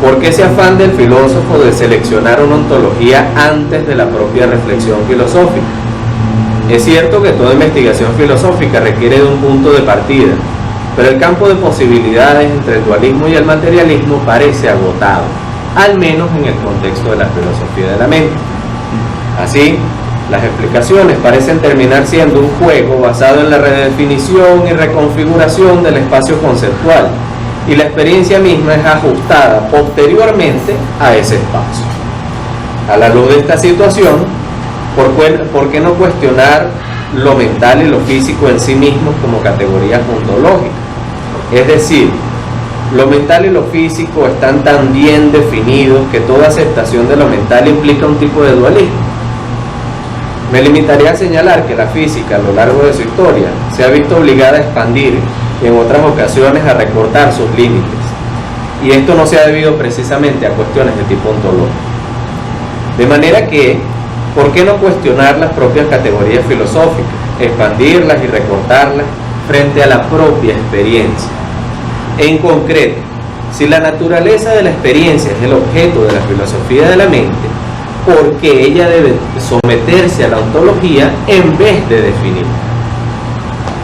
¿por qué ese afán del filósofo de seleccionar una ontología antes de la propia reflexión filosófica? Es cierto que toda investigación filosófica requiere de un punto de partida, pero el campo de posibilidades entre el dualismo y el materialismo parece agotado, al menos en el contexto de la filosofía de la mente. Así, las explicaciones parecen terminar siendo un juego basado en la redefinición y reconfiguración del espacio conceptual, y la experiencia misma es ajustada posteriormente a ese espacio. A la luz de esta situación, ¿por qué no cuestionar lo mental y lo físico en sí mismos como categorías ontológicas? Es decir, lo mental y lo físico están tan bien definidos que toda aceptación de lo mental implica un tipo de dualismo. Me limitaría a señalar que la física a lo largo de su historia se ha visto obligada a expandir y en otras ocasiones a recortar sus límites, y esto no se ha debido precisamente a cuestiones de tipo ontológico. De manera que, ¿por qué no cuestionar las propias categorías filosóficas, expandirlas y recortarlas frente a la propia experiencia? En concreto, si la naturaleza de la experiencia es el objeto de la filosofía de la mente, ¿por qué ella debe someterse a la ontología en vez de definirla?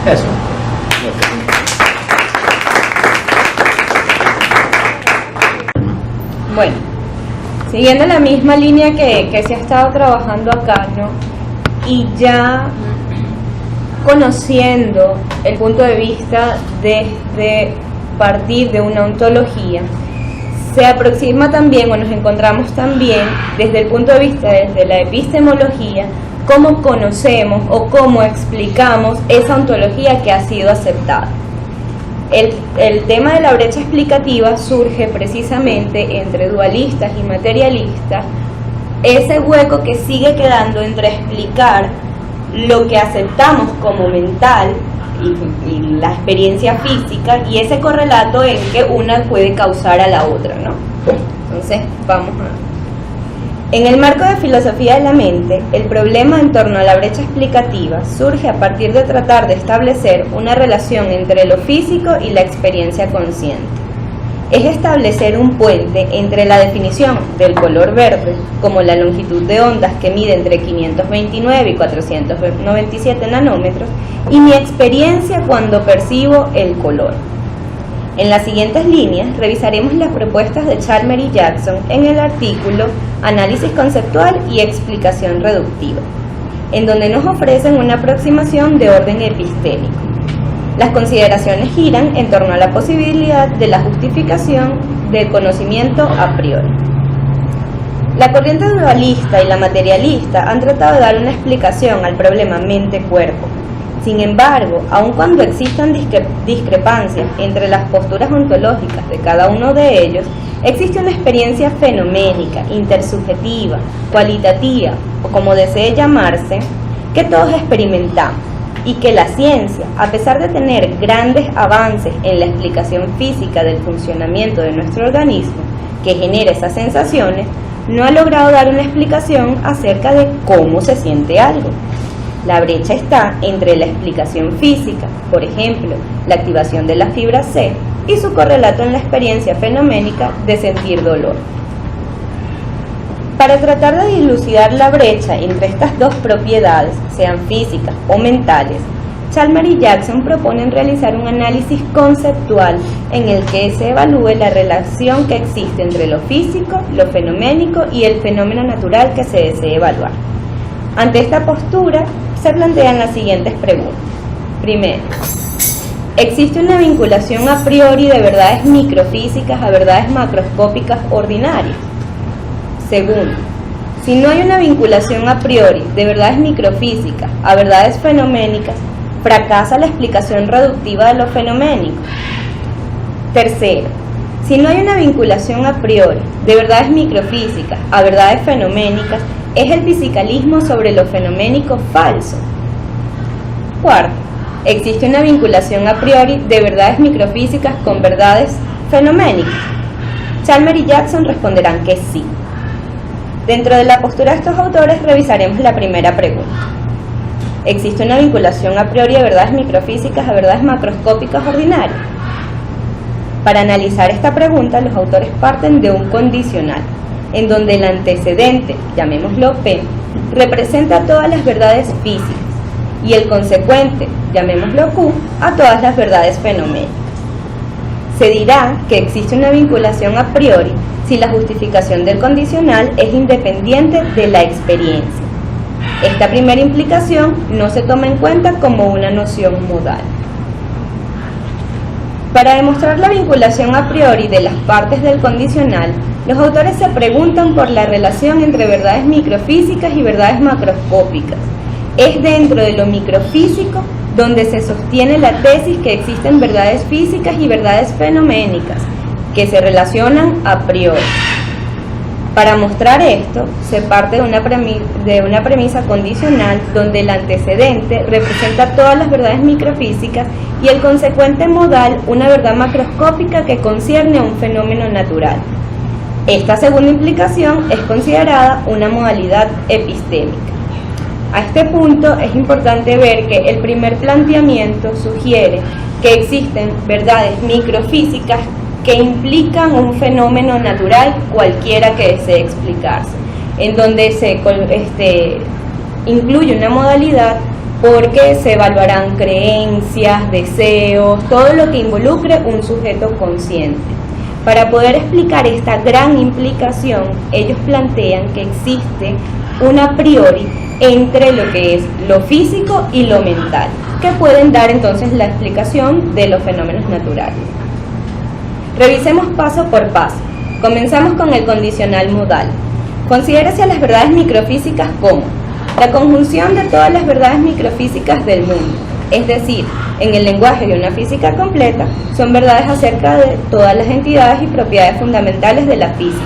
Eso. Bueno, siguiendo la misma línea que se ha estado trabajando acá, ¿no? Y ya conociendo el punto de vista desde partir de una ontología, se aproxima también, o nos encontramos también desde el punto de vista desde la epistemología, cómo conocemos o cómo explicamos esa ontología que ha sido aceptada. El tema de la brecha explicativa surge precisamente entre dualistas y materialistas, ese hueco que sigue quedando entre explicar lo que aceptamos como mental y la experiencia física y ese correlato en que una puede causar a la otra, ¿no? Entonces, vamos a... En el marco de filosofía de la mente, el problema en torno a la brecha explicativa surge a partir de tratar de establecer una relación entre lo físico y la experiencia consciente. Es establecer un puente entre la definición del color verde, como la longitud de ondas que mide entre 529 y 497 nanómetros, y mi experiencia cuando percibo el color. En las siguientes líneas revisaremos las propuestas de Chalmers y Jackson en el artículo Análisis conceptual y explicación reductiva, en donde nos ofrecen una aproximación de orden epistémico. Las consideraciones giran en torno a la posibilidad de la justificación del conocimiento a priori. La corriente dualista y la materialista han tratado de dar una explicación al problema mente-cuerpo. Sin embargo, aun cuando existan discrepancias entre las posturas ontológicas de cada uno de ellos, existe una experiencia fenoménica, intersubjetiva, cualitativa, o como desee llamarse, que todos experimentamos, y que la ciencia, a pesar de tener grandes avances en la explicación física del funcionamiento de nuestro organismo, que genera esas sensaciones, no ha logrado dar una explicación acerca de cómo se siente algo. La brecha está entre la explicación física, por ejemplo, la activación de la fibra C, y su correlato en la experiencia fenoménica de sentir dolor. Para tratar de dilucidar la brecha entre estas dos propiedades, sean físicas o mentales, Chalmers y Jackson proponen realizar un análisis conceptual en el que se evalúe la relación que existe entre lo físico, lo fenoménico y el fenómeno natural que se desee evaluar. Ante esta postura, se plantean las siguientes preguntas. Primero, ¿existe una vinculación a priori de verdades microfísicas a verdades macroscópicas ordinarias? Segundo, si no hay una vinculación a priori de verdades microfísicas a verdades fenoménicas, fracasa la explicación reductiva de lo fenoménico. Tercero, si no hay una vinculación a priori de verdades microfísicas a verdades fenoménicas, ¿es el fisicalismo sobre lo fenoménico falso? Cuarto, ¿existe una vinculación a priori de verdades microfísicas con verdades fenoménicas? Chalmers y Jackson responderán que sí. Dentro de la postura de estos autores revisaremos la primera pregunta. ¿Existe una vinculación a priori de verdades microfísicas a verdades macroscópicas ordinarias? Para analizar esta pregunta, los autores parten de un condicional, en donde el antecedente, llamémoslo P, representa todas las verdades físicas, y el consecuente, llamémoslo Q, a todas las verdades fenoménicas. Se dirá que existe una vinculación a priori si la justificación del condicional es independiente de la experiencia. Esta primera implicación no se toma en cuenta como una noción modal. Para demostrar la vinculación a priori de las partes del condicional, los autores se preguntan por la relación entre verdades microfísicas y verdades macroscópicas. Es dentro de lo microfísico donde se sostiene la tesis que existen verdades físicas y verdades fenoménicas, que se relacionan a priori. Para mostrar esto, se parte de una premisa condicional donde el antecedente representa todas las verdades microfísicas y el consecuente modal una verdad macroscópica que concierne a un fenómeno natural. Esta segunda implicación es considerada una modalidad epistémica. A este punto es importante ver que el primer planteamiento sugiere que existen verdades microfísicas que implican un fenómeno natural cualquiera que desee explicarse, en donde se incluye una modalidad porque se evaluarán creencias, deseos, todo lo que involucre un sujeto consciente. Para poder explicar esta gran implicación, ellos plantean que existe un a priori entre lo que es lo físico y lo mental, que pueden dar entonces la explicación de los fenómenos naturales. Revisemos paso por paso. Comenzamos con el condicional modal. Considérese a las verdades microfísicas como la conjunción de todas las verdades microfísicas del mundo, es decir, en el lenguaje de una física completa, son verdades acerca de todas las entidades y propiedades fundamentales de la física.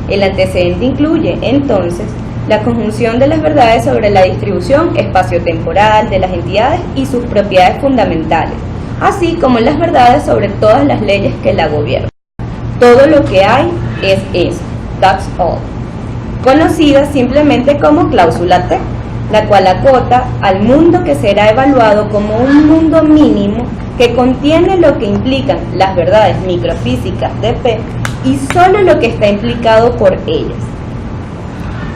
El antecedente incluye, entonces, la conjunción de las verdades sobre la distribución espaciotemporal de las entidades y sus propiedades fundamentales, así como las verdades sobre todas las leyes que la gobiernan. Todo lo que hay es eso, that's all, conocida simplemente como cláusula T, la cual acota al mundo que será evaluado como un mundo mínimo que contiene lo que implican las verdades microfísicas de P y solo lo que está implicado por ellas.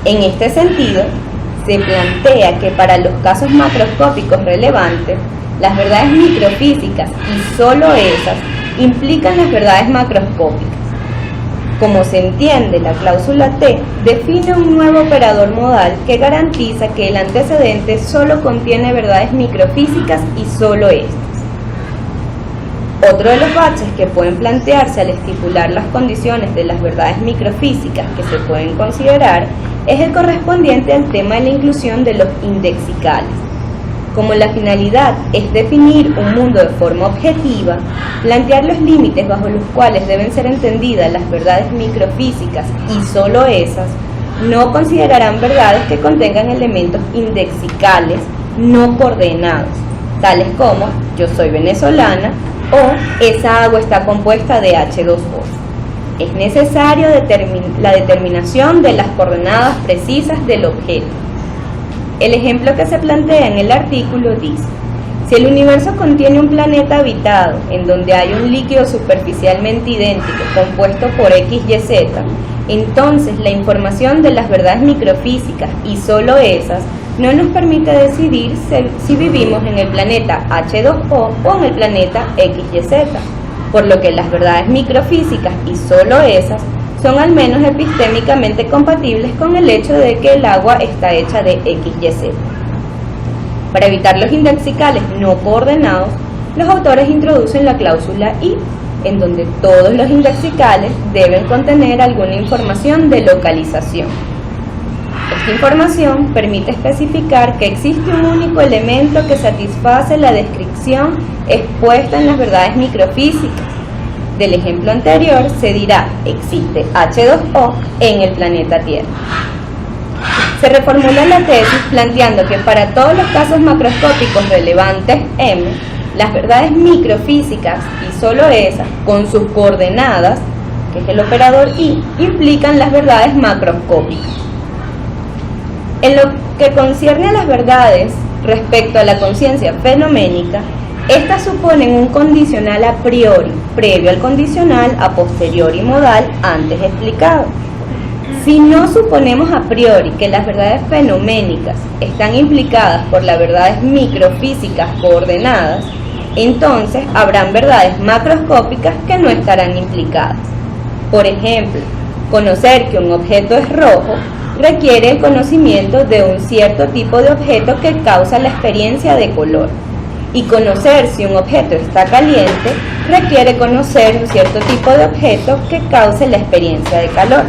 En este sentido, se plantea que para los casos macroscópicos relevantes, las verdades microfísicas y solo esas implican las verdades macroscópicas. Como se entiende, la cláusula T define un nuevo operador modal que garantiza que el antecedente solo contiene verdades microfísicas y solo estas. Otro de los baches que pueden plantearse al estipular las condiciones de las verdades microfísicas que se pueden considerar es el correspondiente al tema de la inclusión de los indexicales. Como la finalidad es definir un mundo de forma objetiva, plantear los límites bajo los cuales deben ser entendidas las verdades microfísicas y solo esas, no considerarán verdades que contengan elementos indexicales no coordenados, tales como yo soy venezolana o esa agua está compuesta de H2O. Es necesario la determinación de las coordenadas precisas del objeto. El ejemplo que se plantea en el artículo dice: si el universo contiene un planeta habitado en donde hay un líquido superficialmente idéntico compuesto por X, Y, Z, entonces la información de las verdades microfísicas y solo esas no nos permite decidir si vivimos en el planeta H2O o en el planeta X, Y, Z, por lo que las verdades microfísicas y solo esas son al menos epistémicamente compatibles con el hecho de que el agua está hecha de X, Y, Z. Para evitar los indexicales no coordenados, los autores introducen la cláusula I, en donde todos los indexicales deben contener alguna información de localización. Esta información permite especificar que existe un único elemento que satisface la descripción expuesta en las verdades microfísicas. Del ejemplo anterior se dirá: existe H2O en el planeta Tierra. Se reformula la tesis planteando que para todos los casos macroscópicos relevantes M, las verdades microfísicas y solo esas, con sus coordenadas, que es el operador I, implican las verdades macroscópicas. En lo que concierne a las verdades respecto a la conciencia fenoménica, estas suponen un condicional a priori, previo al condicional a posteriori modal antes explicado. Si no suponemos a priori que las verdades fenoménicas están implicadas por las verdades microfísicas coordenadas, entonces habrán verdades macroscópicas que no estarán implicadas. Por ejemplo, conocer que un objeto es rojo requiere el conocimiento de un cierto tipo de objeto que causa la experiencia de color. Y conocer si un objeto está caliente requiere conocer un cierto tipo de objeto que cause la experiencia de calor.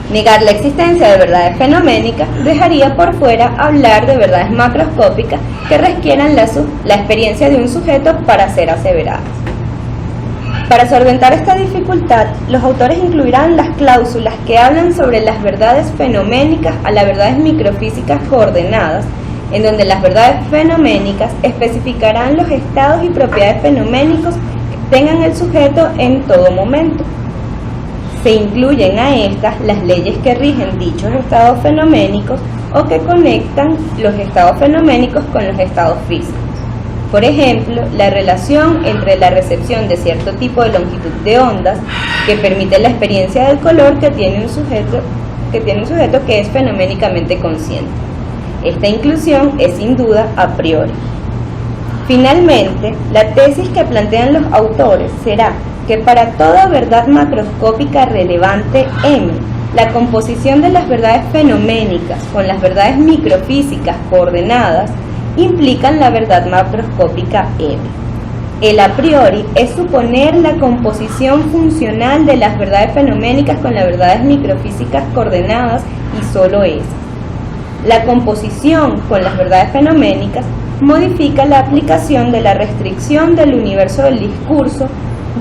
Negar la existencia de verdades fenoménicas dejaría por fuera hablar de verdades macroscópicas que requieran la experiencia de un sujeto para ser aseveradas. Para solventar esta dificultad, los autores incluirán las cláusulas que hablan sobre las verdades fenoménicas a las verdades microfísicas coordenadas, en donde las verdades fenoménicas especificarán los estados y propiedades fenoménicos que tengan el sujeto en todo momento. Se incluyen a estas las leyes que rigen dichos estados fenoménicos o que conectan los estados fenoménicos con los estados físicos. Por ejemplo, la relación entre la recepción de cierto tipo de longitud de ondas que permite la experiencia del color que tiene un sujeto que es fenoménicamente consciente. Esta inclusión es sin duda a priori. Finalmente, la tesis que plantean los autores será que para toda verdad macroscópica relevante M, la composición de las verdades fenoménicas con las verdades microfísicas coordenadas implican la verdad macroscópica M. El a priori es suponer la composición funcional de las verdades fenoménicas con las verdades microfísicas coordenadas y solo esas. La composición con las verdades fenoménicas modifica la aplicación de la restricción del universo del discurso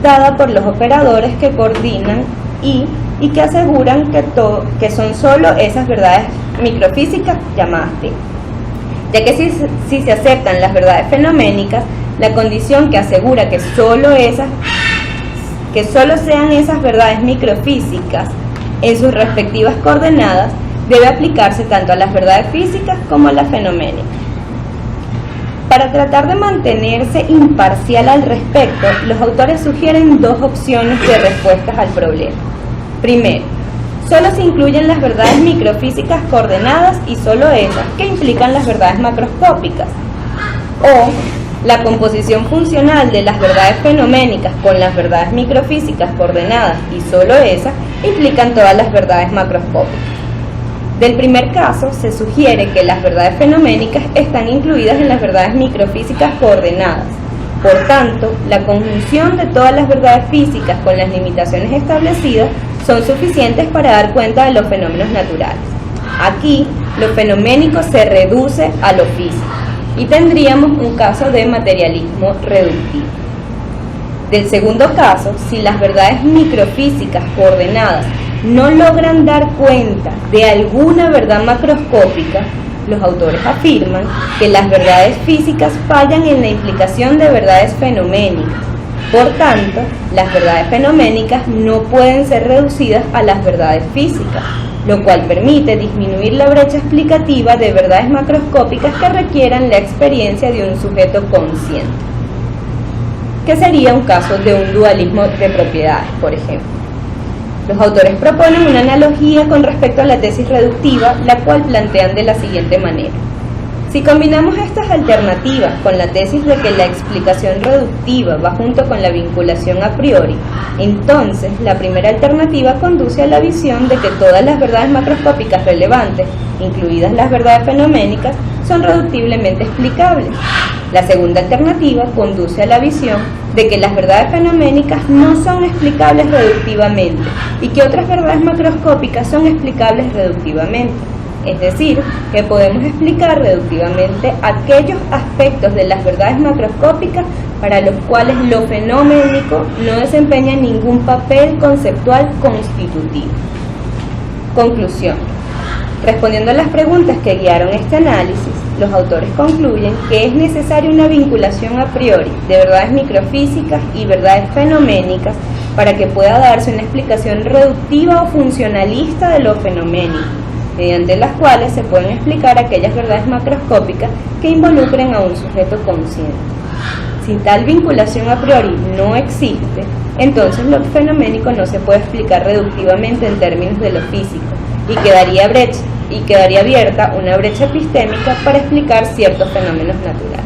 dada por los operadores que coordinan y que aseguran que son solo esas verdades microfísicas llamadas T. Ya que si se aceptan las verdades fenoménicas, la condición que asegura que solo sean esas verdades microfísicas en sus respectivas coordenadas debe aplicarse tanto a las verdades físicas como a las fenoménicas. Para tratar de mantenerse imparcial al respecto, los autores sugieren dos opciones de respuestas al problema. Primero, solo se incluyen las verdades microfísicas coordenadas y solo esas que implican las verdades macroscópicas. O la composición funcional de las verdades fenoménicas con las verdades microfísicas coordenadas y solo esas implican todas las verdades macroscópicas. Del primer caso, se sugiere que las verdades fenoménicas están incluidas en las verdades microfísicas coordenadas. Por tanto, la conjunción de todas las verdades físicas con las limitaciones establecidas son suficientes para dar cuenta de los fenómenos naturales. Aquí, lo fenoménico se reduce a lo físico y tendríamos un caso de materialismo reductivo. Del segundo caso, si las verdades microfísicas coordenadas no logran dar cuenta de alguna verdad macroscópica, los autores afirman que las verdades físicas fallan en la implicación de verdades fenoménicas. Por tanto, las verdades fenoménicas no pueden ser reducidas a las verdades físicas, lo cual permite disminuir la brecha explicativa de verdades macroscópicas que requieran la experiencia de un sujeto consciente, que sería un caso de un dualismo de propiedades, por ejemplo. Los autores proponen una analogía con respecto a la tesis reductiva, la cual plantean de la siguiente manera. Si combinamos estas alternativas con la tesis de que la explicación reductiva va junto con la vinculación a priori, entonces la primera alternativa conduce a la visión de que todas las verdades macroscópicas relevantes, incluidas las verdades fenoménicas, son reductiblemente explicables. La segunda alternativa conduce a la visión de que las verdades fenoménicas no son explicables reductivamente y que otras verdades macroscópicas son explicables reductivamente. Es decir, que podemos explicar reductivamente aquellos aspectos de las verdades macroscópicas para los cuales lo fenoménico no desempeña ningún papel conceptual constitutivo. Conclusión. Respondiendo a las preguntas que guiaron este análisis, los autores concluyen que es necesaria una vinculación a priori de verdades microfísicas y verdades fenoménicas para que pueda darse una explicación reductiva o funcionalista de lo fenoménico, mediante las cuales se pueden explicar aquellas verdades macroscópicas que involucren a un sujeto consciente. Si tal vinculación a priori no existe, entonces lo fenoménico no se puede explicar reductivamente en términos de lo físico y quedaría abierta una brecha epistémica para explicar ciertos fenómenos naturales.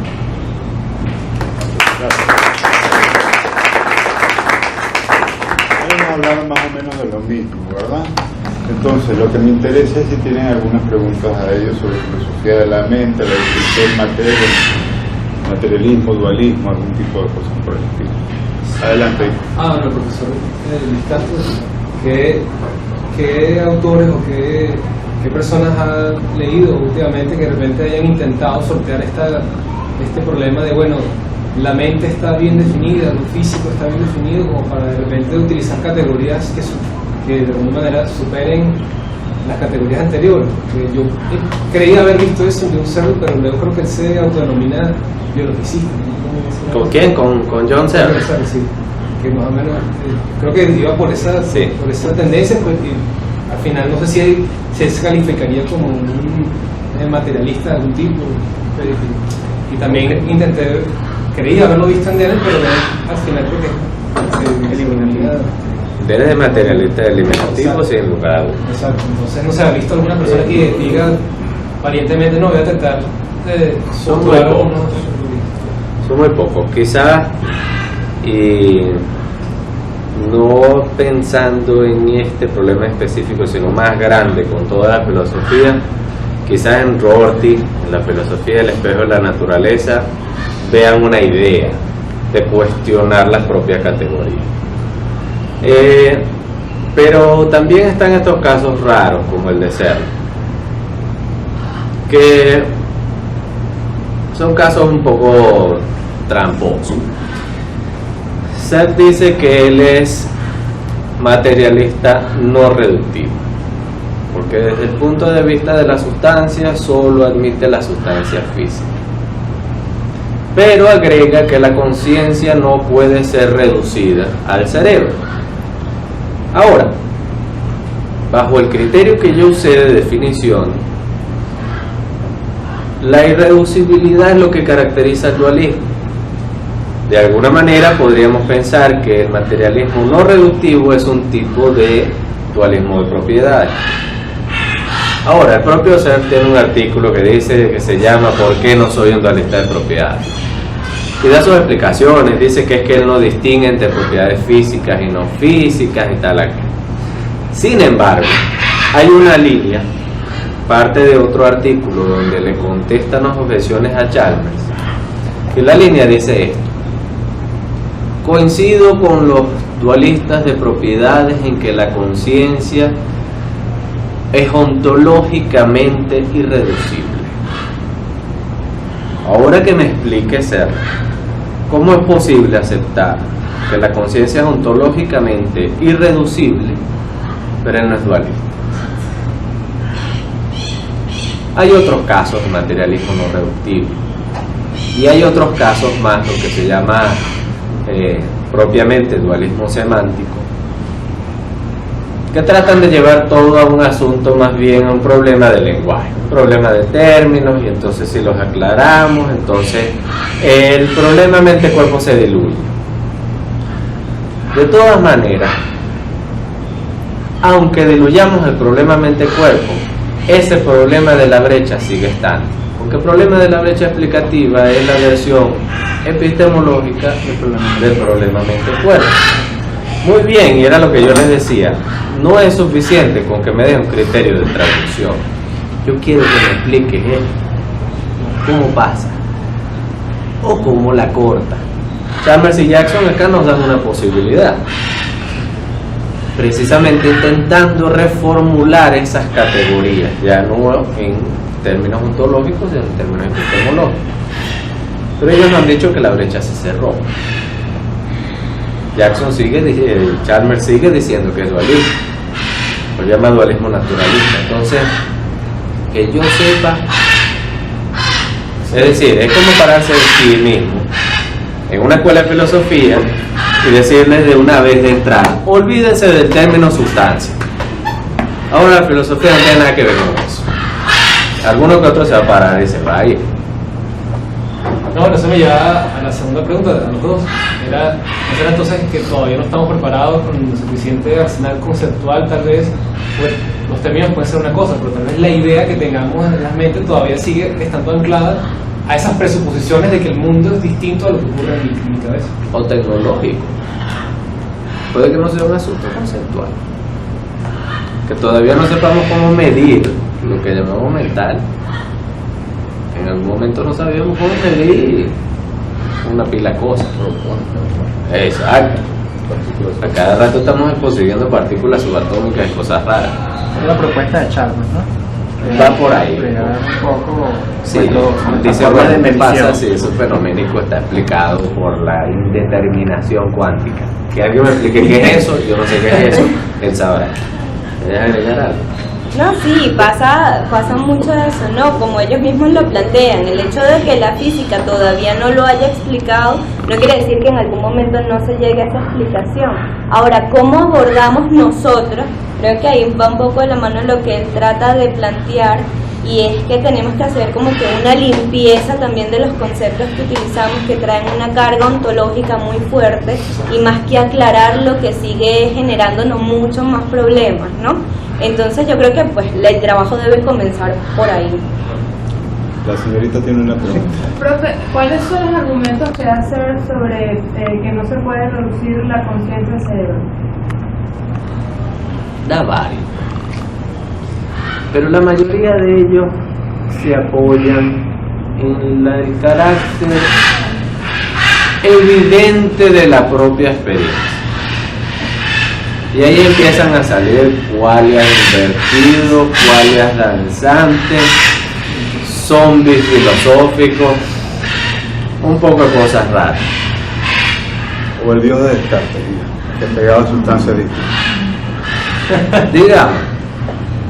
Hemos hablado más o menos de lo mismo, ¿verdad? Entonces, lo que me interesa es si tienen algunas preguntas a ellos sobre filosofía de la mente, la descripción materia, materialismo, dualismo, algún tipo de cosas por el estilo. Adelante. Bueno, profesor Luis Castro, ¿qué autores o qué personas han leído últimamente que de repente hayan intentado sortear este problema de, bueno, la mente está bien definida, lo físico está bien definido, como para de repente utilizar categorías que de alguna manera superen las categorías anteriores? Que yo creía haber visto eso en John Searle, pero luego creo que él se autodenomina biologicista, ¿no? ¿Con quién? ¿Con John Searle? Sí, que más o menos creo que iba por esa tendencia, pues, y al final no sé si se calificaría como un materialista de algún tipo, y también creía haberlo visto en Dennett, pero al final creo que se eliminaría. Dennett es materialista eliminativo, sin lugar a dudas. Exacto, entonces no se ha visto alguna persona que diga valientemente no voy a tratar de sortuar unos. Son muy pocos, quizás, y no pensando en este problema específico, sino más grande con toda la filosofía, quizás en Rorty, en la filosofía del espejo de la naturaleza, vean una idea de cuestionar las propias categorías. Pero también están estos casos raros, como el de Searle, que son casos un poco tramposos. Searle dice que él es materialista no reductivo, porque desde el punto de vista de la sustancia solo admite la sustancia física, pero agrega que la conciencia no puede ser reducida al cerebro. Ahora, bajo el criterio que yo usé de definición, la irreducibilidad es lo que caracteriza el dualismo. De alguna manera podríamos pensar que el materialismo no reductivo es un tipo de dualismo de propiedades. Ahora, el propio Searle tiene un artículo que dice, que se llama ¿Por qué no soy un dualista de propiedades? Y da sus explicaciones, dice que es que él no distingue entre propiedades físicas y no físicas y tal aquí. Sin embargo, hay una línea, parte de otro artículo donde le contestan las objeciones a Chalmers, y la línea dice esto: coincido con los dualistas de propiedades en que la conciencia es ontológicamente irreducible. Ahora que me explique Searle, ¿cómo es posible aceptar que la conciencia es ontológicamente irreducible, pero él no es dualista? Hay otros casos de materialismo no reductivo, y hay otros casos más, lo que se llama propiamente dualismo semántico, que tratan de llevar todo a un asunto más bien a un problema de lenguaje, un problema de términos, y entonces si los aclaramos, entonces el problema mente-cuerpo se diluye. De todas maneras, aunque diluyamos el problema mente-cuerpo, ese problema de la brecha sigue estando, porque el problema de la brecha explicativa es la versión epistemológica del problema mente-cuerpo. Muy bien, y era lo que yo les decía, no es suficiente con que me dé un criterio de traducción. Yo quiero que me expliques esto, cómo pasa, o cómo la corta. Chalmers y Jackson acá nos dan una posibilidad, precisamente intentando reformular esas categorías, ya no en términos ontológicos, sino en términos epistemológicos. Pero ellos nos han dicho que la brecha se cerró. Chalmers sigue diciendo que es dualismo, lo llama dualismo naturalista. Entonces, que yo sepa, es decir, es como pararse de sí mismo en una escuela de filosofía y decirles de una vez de entrada: olvídense del término sustancia. Ahora la filosofía no tiene nada que ver con eso. Alguno que otro se va a parar y se va a ir. No, eso me lleva a la segunda pregunta a los dos. Era entonces que todavía no estamos preparados con el suficiente arsenal conceptual, tal vez. Pues, los términos pueden ser una cosa, pero tal vez la idea que tengamos en la mente todavía sigue estando anclada a esas presuposiciones de que el mundo es distinto a lo que ocurre en mi cabeza. O tecnológico. Puede que no sea un asunto conceptual, que todavía no sepamos cómo medir lo que llamamos mental. En algún momento no sabíamos cómo medir una pila de cosas. Exacto. A cada rato estamos consiguiendo partículas subatómicas y cosas raras. Es la propuesta de Chalmers, ¿no? Va por ahí. Un poco. Sí, dice, bueno, ¿qué pasa si eso fenoménico está explicado por la indeterminación cuántica? Que alguien me explique qué es eso, yo no sé qué es eso, él sabrá. ¿Quieres agregar algo? No, sí, pasa mucho eso, ¿no? Como ellos mismos lo plantean, el hecho de que la física todavía no lo haya explicado no quiere decir que en algún momento no se llegue a esa explicación. Ahora, ¿cómo abordamos nosotros? Creo que ahí va un poco de la mano lo que él trata de plantear, y es que tenemos que hacer como que una limpieza también de los conceptos que utilizamos, que traen una carga ontológica muy fuerte, y más que aclarar, lo que sigue generándonos muchos más problemas, ¿no? Entonces yo creo que pues el trabajo debe comenzar por ahí. La señorita tiene una pregunta. Profe, ¿cuáles son los argumentos que hacer sobre que no se puede reducir la conciencia al cerebro? Da varios, pero la mayoría de ellos se apoyan en el carácter evidente de la propia experiencia. Y ahí empiezan a salir qualias invertidos, qualias danzantes, zombies filosóficos, un poco de cosas raras. O el dios de Descartes, que pegaba sustancias distintas. Digamos,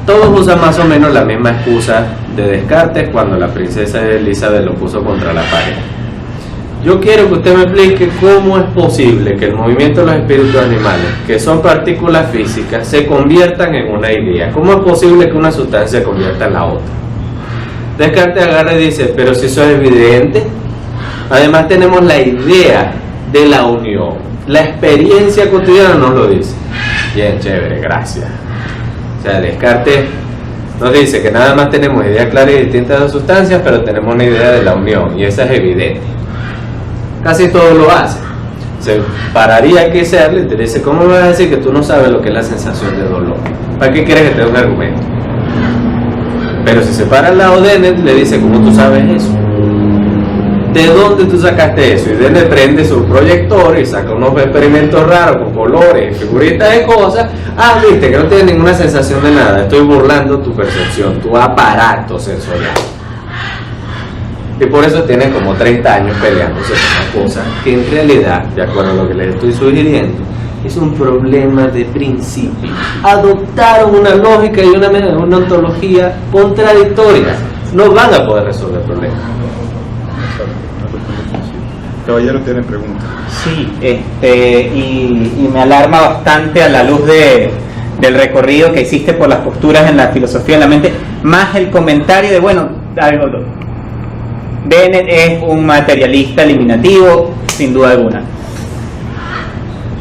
todos usan más o menos la misma excusa de Descartes cuando la princesa Elizabeth lo puso contra la pared. Yo quiero que usted me explique cómo es posible que el movimiento de los espíritus animales, que son partículas físicas, se conviertan en una idea. ¿Cómo es posible que una sustancia se convierta en la otra? Descartes agarra y dice, pero si eso es evidente, además tenemos la idea de la unión. La experiencia cotidiana nos lo dice. Bien, chévere, gracias. O sea, Descartes nos dice que nada más tenemos ideas claras y distintas de sustancias, pero tenemos una idea de la unión, y esa es evidente. Casi todo lo hace. Se pararía aquí Searle y te dice, ¿cómo me vas a decir que tú no sabes lo que es la sensación de dolor? ¿Para qué quieres que te dé un argumento? Pero si se para al lado de Dennett, le dice, ¿cómo tú sabes eso? ¿De dónde tú sacaste eso? Y Dennett prende su proyector y saca unos experimentos raros con colores, figuritas de cosas. Ah, viste que no tienes ninguna sensación de nada. Estoy burlando tu percepción, tu aparato sensorial. Y por eso tienen como 30 años peleándose con una cosa que en realidad, de acuerdo a lo que les estoy sugiriendo, es un problema de principio. Adoptaron una lógica y una ontología contradictorias. No van a poder resolver el problema. Caballero tiene preguntas. Sí, y me alarma bastante a la luz del recorrido que hiciste por las posturas en la filosofía de la mente, más el comentario de, bueno, Dennett es un materialista eliminativo, sin duda alguna.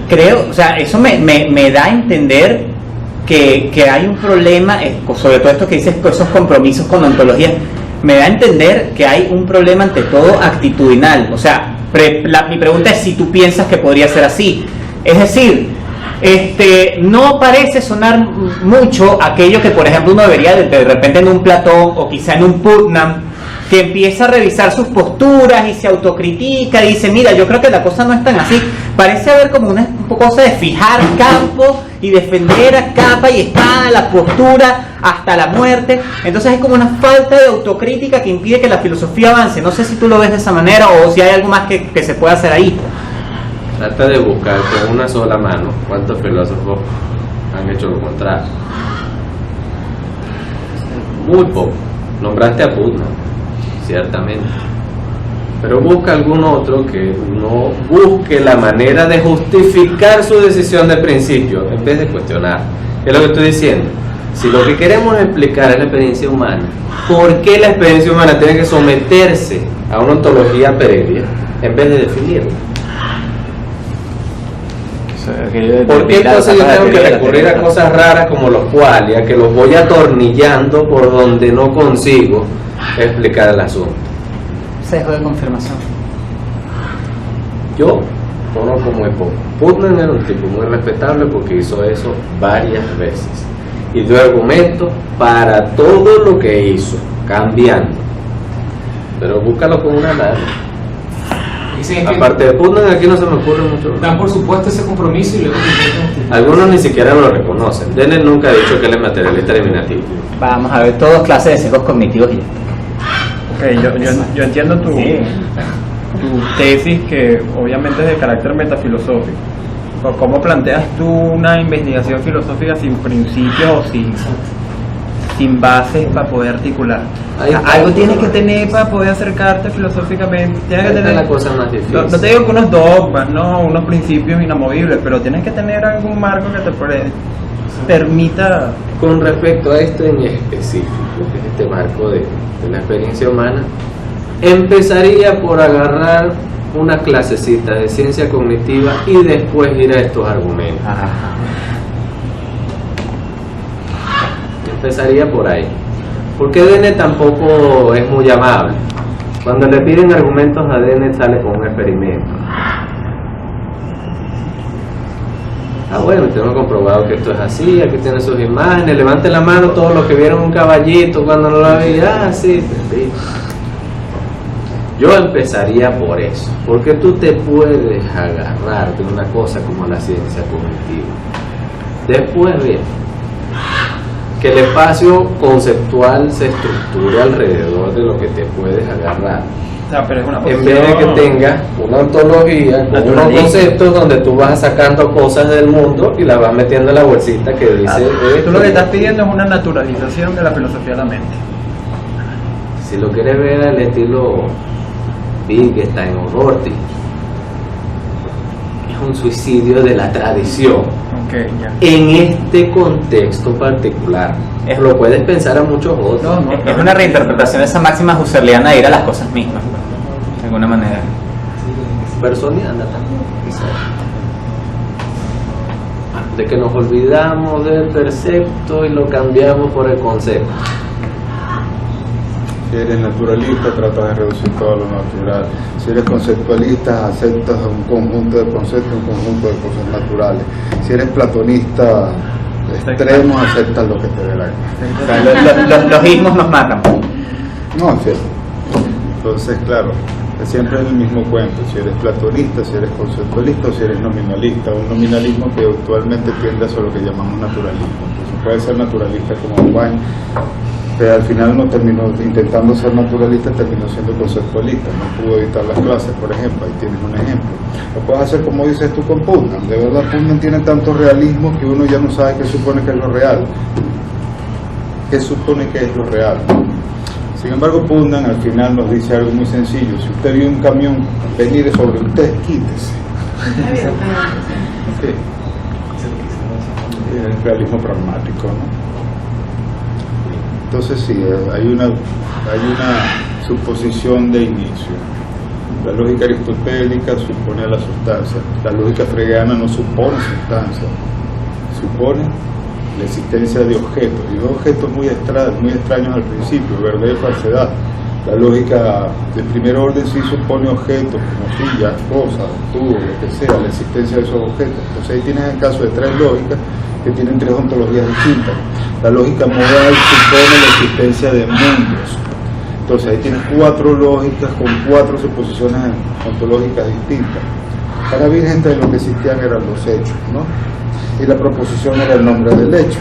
Creo, o sea, eso me da a entender que hay un problema, sobre todo esto que dices, esos compromisos con ontología, me da a entender que hay un problema ante todo actitudinal. O sea, mi pregunta es si tú piensas que podría ser así. Es decir, no parece sonar mucho aquello que, por ejemplo, uno debería de repente en un Platón o quizá en un Putnam, que empieza a revisar sus posturas y se autocritica y dice, mira, yo creo que la cosa no es tan así. Parece haber como una cosa de fijar campo y defender a capa y espada la postura hasta la muerte. Entonces hay como una falta de autocrítica que impide que la filosofía avance. No sé si tú lo ves de esa manera o si hay algo más que se puede hacer ahí. Trata de buscar con una sola mano cuántos filósofos han hecho lo contrario. Muy poco. Nombraste a Putnam, ciertamente, pero busca algún otro que no busque la manera de justificar su decisión de principio en vez de cuestionar. ¿Qué es lo que estoy diciendo? Si lo que queremos explicar es la experiencia humana, ¿por qué la experiencia humana tiene que someterse a una ontología previa en vez de definirla? ¿Por qué entonces yo tengo que recurrir a cosas raras como los qualia, que los voy atornillando por donde no consigo explicar el asunto? Sesgo de confirmación. Yo conozco muy poco. Putnam era un tipo muy respetable porque hizo eso varias veces y dio argumentos para todo lo que hizo, cambiando. Pero búscalo con una mano. Aparte de Putnam, aquí no se me ocurre mucho. Dan por supuesto ese compromiso y luego algunos ni siquiera lo reconocen. Dennett nunca ha dicho que él es materialista eliminativo. Vamos a ver, todas clases de sesgos cognitivos y yo entiendo tu tesis, que obviamente es de carácter metafilosófico. Pero ¿cómo planteas tú una investigación filosófica sin principios o sin bases para poder articular? Algo tienes que tener para poder acercarte filosóficamente. Tienes que tener la cosa más difícil. No te digo que unos dogmas, no, unos principios inamovibles, pero tienes que tener algún marco que te permita. Con respecto a esto en específico, que es este marco de la experiencia humana, empezaría por agarrar una clasecita de ciencia cognitiva y después ir a estos argumentos. Empezaría por ahí. Porque Dennett tampoco es muy amable. Cuando le piden argumentos a Dennett sale con un experimento. Bueno, tengo comprobado que esto es así, aquí tiene sus imágenes, levante la mano todos los que vieron un caballito cuando no lo había. Sí, Yo empezaría por eso, porque tú te puedes agarrar de una cosa como la ciencia cognitiva. Después bien, que el espacio conceptual se estructure alrededor de lo que te puedes agarrar. Pero es una En vez de que tengas una ontología con unos conceptos donde tú vas sacando cosas del mundo y las vas metiendo en la bolsita que dice... Tú lo que estás pidiendo es una naturalización de la filosofía de la mente. Si lo quieres ver al estilo Wittgenstein o Rorty, es un suicidio de la tradición. Okay, ya. En este contexto particular, lo puedes pensar a muchos otros. Es una reinterpretación de esa máxima husserliana de ir a las cosas mismas, de alguna manera. Personiana también, quizás. De que nos olvidamos del percepto y lo cambiamos por el concepto. Si eres naturalista, tratas de reducir todo lo natural. Si eres conceptualista, aceptas un conjunto de conceptos, un conjunto de cosas naturales. Si eres platonista extremo, aceptas lo que te dé la gana. Los ismos nos matan. No, en fin. Entonces, claro, siempre es el mismo cuento. Si eres platonista, si eres conceptualista o si eres nominalista. Un nominalismo que actualmente tiende a lo que llamamos naturalismo. Entonces, puede ser naturalista como Juan, pero al final no terminó intentando ser naturalista, terminó siendo conceptualista, no pudo evitar las clases, por ejemplo. Ahí tienes un ejemplo. Lo puedes hacer como dices tú con Putnam. De verdad, Putnam tiene tanto realismo que uno ya no sabe qué supone que es lo real. ¿Qué supone que es lo real? Sin embargo, Putnam al final nos dice algo muy sencillo: si usted vio un camión venir sobre usted, quítese. Sí. Es el realismo pragmático, ¿no? Entonces sí, hay una suposición de inicio. La lógica aristotélica supone la sustancia. La lógica freudiana no supone sustancia, supone la existencia de objetos, y dos objetos muy extraños al principio, verdad y falsedad. La lógica de primer orden sí supone objetos como sillas, cosas, tubos, lo que sea, la existencia de esos objetos. Entonces ahí tienes el caso de tres lógicas que tienen tres ontologías distintas. La lógica moral supone la existencia de mundos. Entonces ahí tienes cuatro lógicas con cuatro suposiciones ontológicas distintas. Para Wittgenstein lo que existían eran los hechos, ¿no? Y la proposición era el nombre del hecho.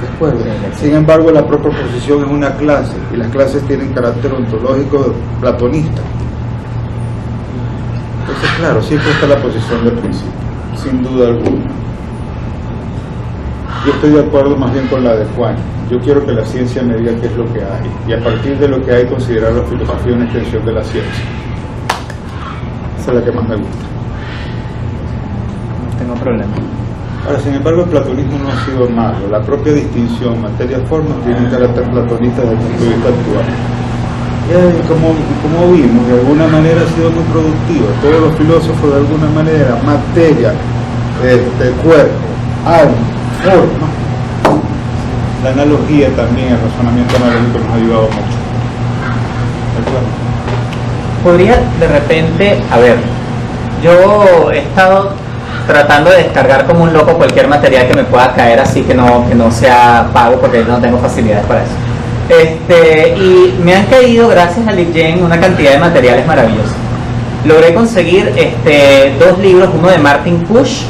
¿De acuerdo? Sin embargo, la proposición es una clase, y las clases tienen carácter ontológico platonista. Entonces, claro, siempre está la posición del principio, sin duda alguna. Yo estoy de acuerdo más bien con la de Juan. Yo quiero que la ciencia me diga qué es lo que hay, y a partir de lo que hay considerar la filosofía una extensión de la ciencia. Esa es la que más me gusta. No tengo problema. Ahora, sin embargo, el platonismo no ha sido malo. La propia distinción materia-forma tiene un carácter platonista desde el punto de vista actual. Y como vimos, de alguna manera ha sido muy productiva. Todos los filósofos, de alguna manera, materia, cuerpo, alma, forma. La analogía también, el razonamiento analógico nos ha ayudado mucho. ¿De acuerdo? Podría de repente, a ver, yo he estado tratando de descargar como un loco cualquier material que me pueda caer así que no sea pago, porque no tengo facilidades para eso. Y me han caído, gracias a LibGen, una cantidad de materiales maravillosos. Logré conseguir dos libros, uno de Martin Push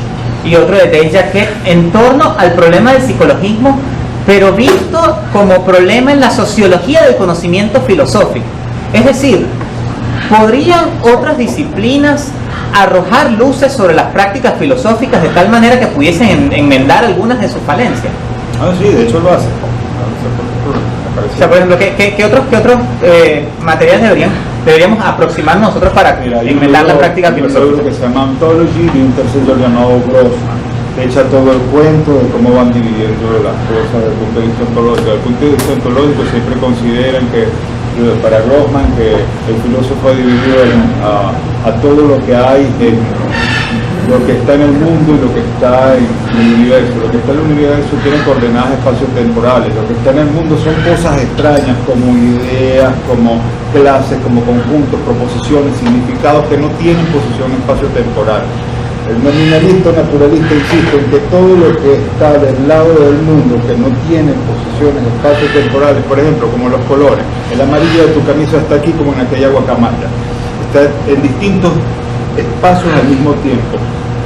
y otro de Dave Jacquet, en torno al problema del psicologismo, pero visto como problema en la sociología del conocimiento filosófico. Es decir, ¿podrían otras disciplinas arrojar luces sobre las prácticas filosóficas de tal manera que pudiesen enmendar algunas de sus falencias? Ah, sí, de hecho lo hace. O sea, por ejemplo, ¿qué otros materiales deberíamos aproximarnos nosotros para enmendar la práctica filosófica? Hay un libro que se llama Ontology y un tercero llamado Grossman, que echa todo el cuento de cómo van dividiendo las cosas desde el punto de vista ontológico. Desde el punto de vista ontológico siempre consideran que, para Grossman, que el filósofo ha dividido a todo lo que hay en lo que está en el mundo y lo que está en el universo. Lo que está en el universo tiene coordenadas espaciotemporales. Lo que está en el mundo son cosas extrañas como ideas, como clases, como conjuntos, proposiciones, significados que no tienen posición espaciotemporal. El nominalista naturalista insiste en que todo lo que está del lado del mundo, que no tiene posiciones espacio-temporales, por ejemplo, como los colores, el amarillo de tu camisa está aquí como en aquella guacamaya, está en distintos espacios al mismo tiempo.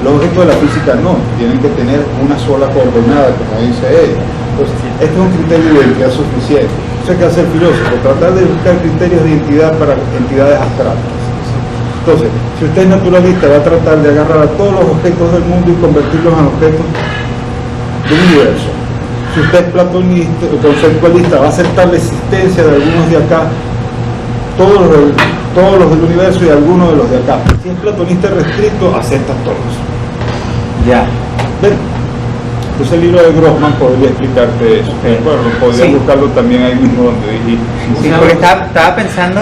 Los objetos de la física no, tienen que tener una sola coordenada, como dice ella. Entonces, este es un criterio de identidad suficiente. Eso hay que hacer filósofo, tratar de buscar criterios de identidad para entidades abstractas. Entonces, si usted es naturalista, va a tratar de agarrar a todos los objetos del mundo y convertirlos en objetos del universo. Si usted es platonista o conceptualista, va a aceptar la existencia de algunos de acá, todos los del universo y algunos de los de acá. Si es platonista restricto, acepta todos. Ya. ¿Ven? Entonces el libro de Grossman podría explicarte eso. ¿De acuerdo? Podrías buscarlo también ahí mismo donde dijiste. Sí, porque estaba pensando,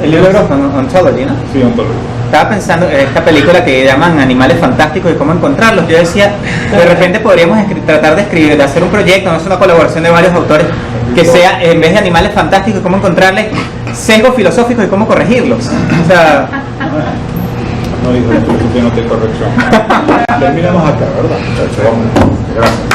el libro de Grossman, Ontology, ¿no? Sí, Ontology. Estaba pensando en esta película que llaman Animales Fantásticos y cómo encontrarlos. Yo decía, de repente podríamos tratar de escribir, de hacer un proyecto, no es una colaboración de varios autores, que sea, en vez de animales fantásticos y cómo encontrarles, sesgos filosóficos y cómo corregirlos. O sea... No dijo el principio, no te corrección. Terminamos acá, ¿verdad? Gracias.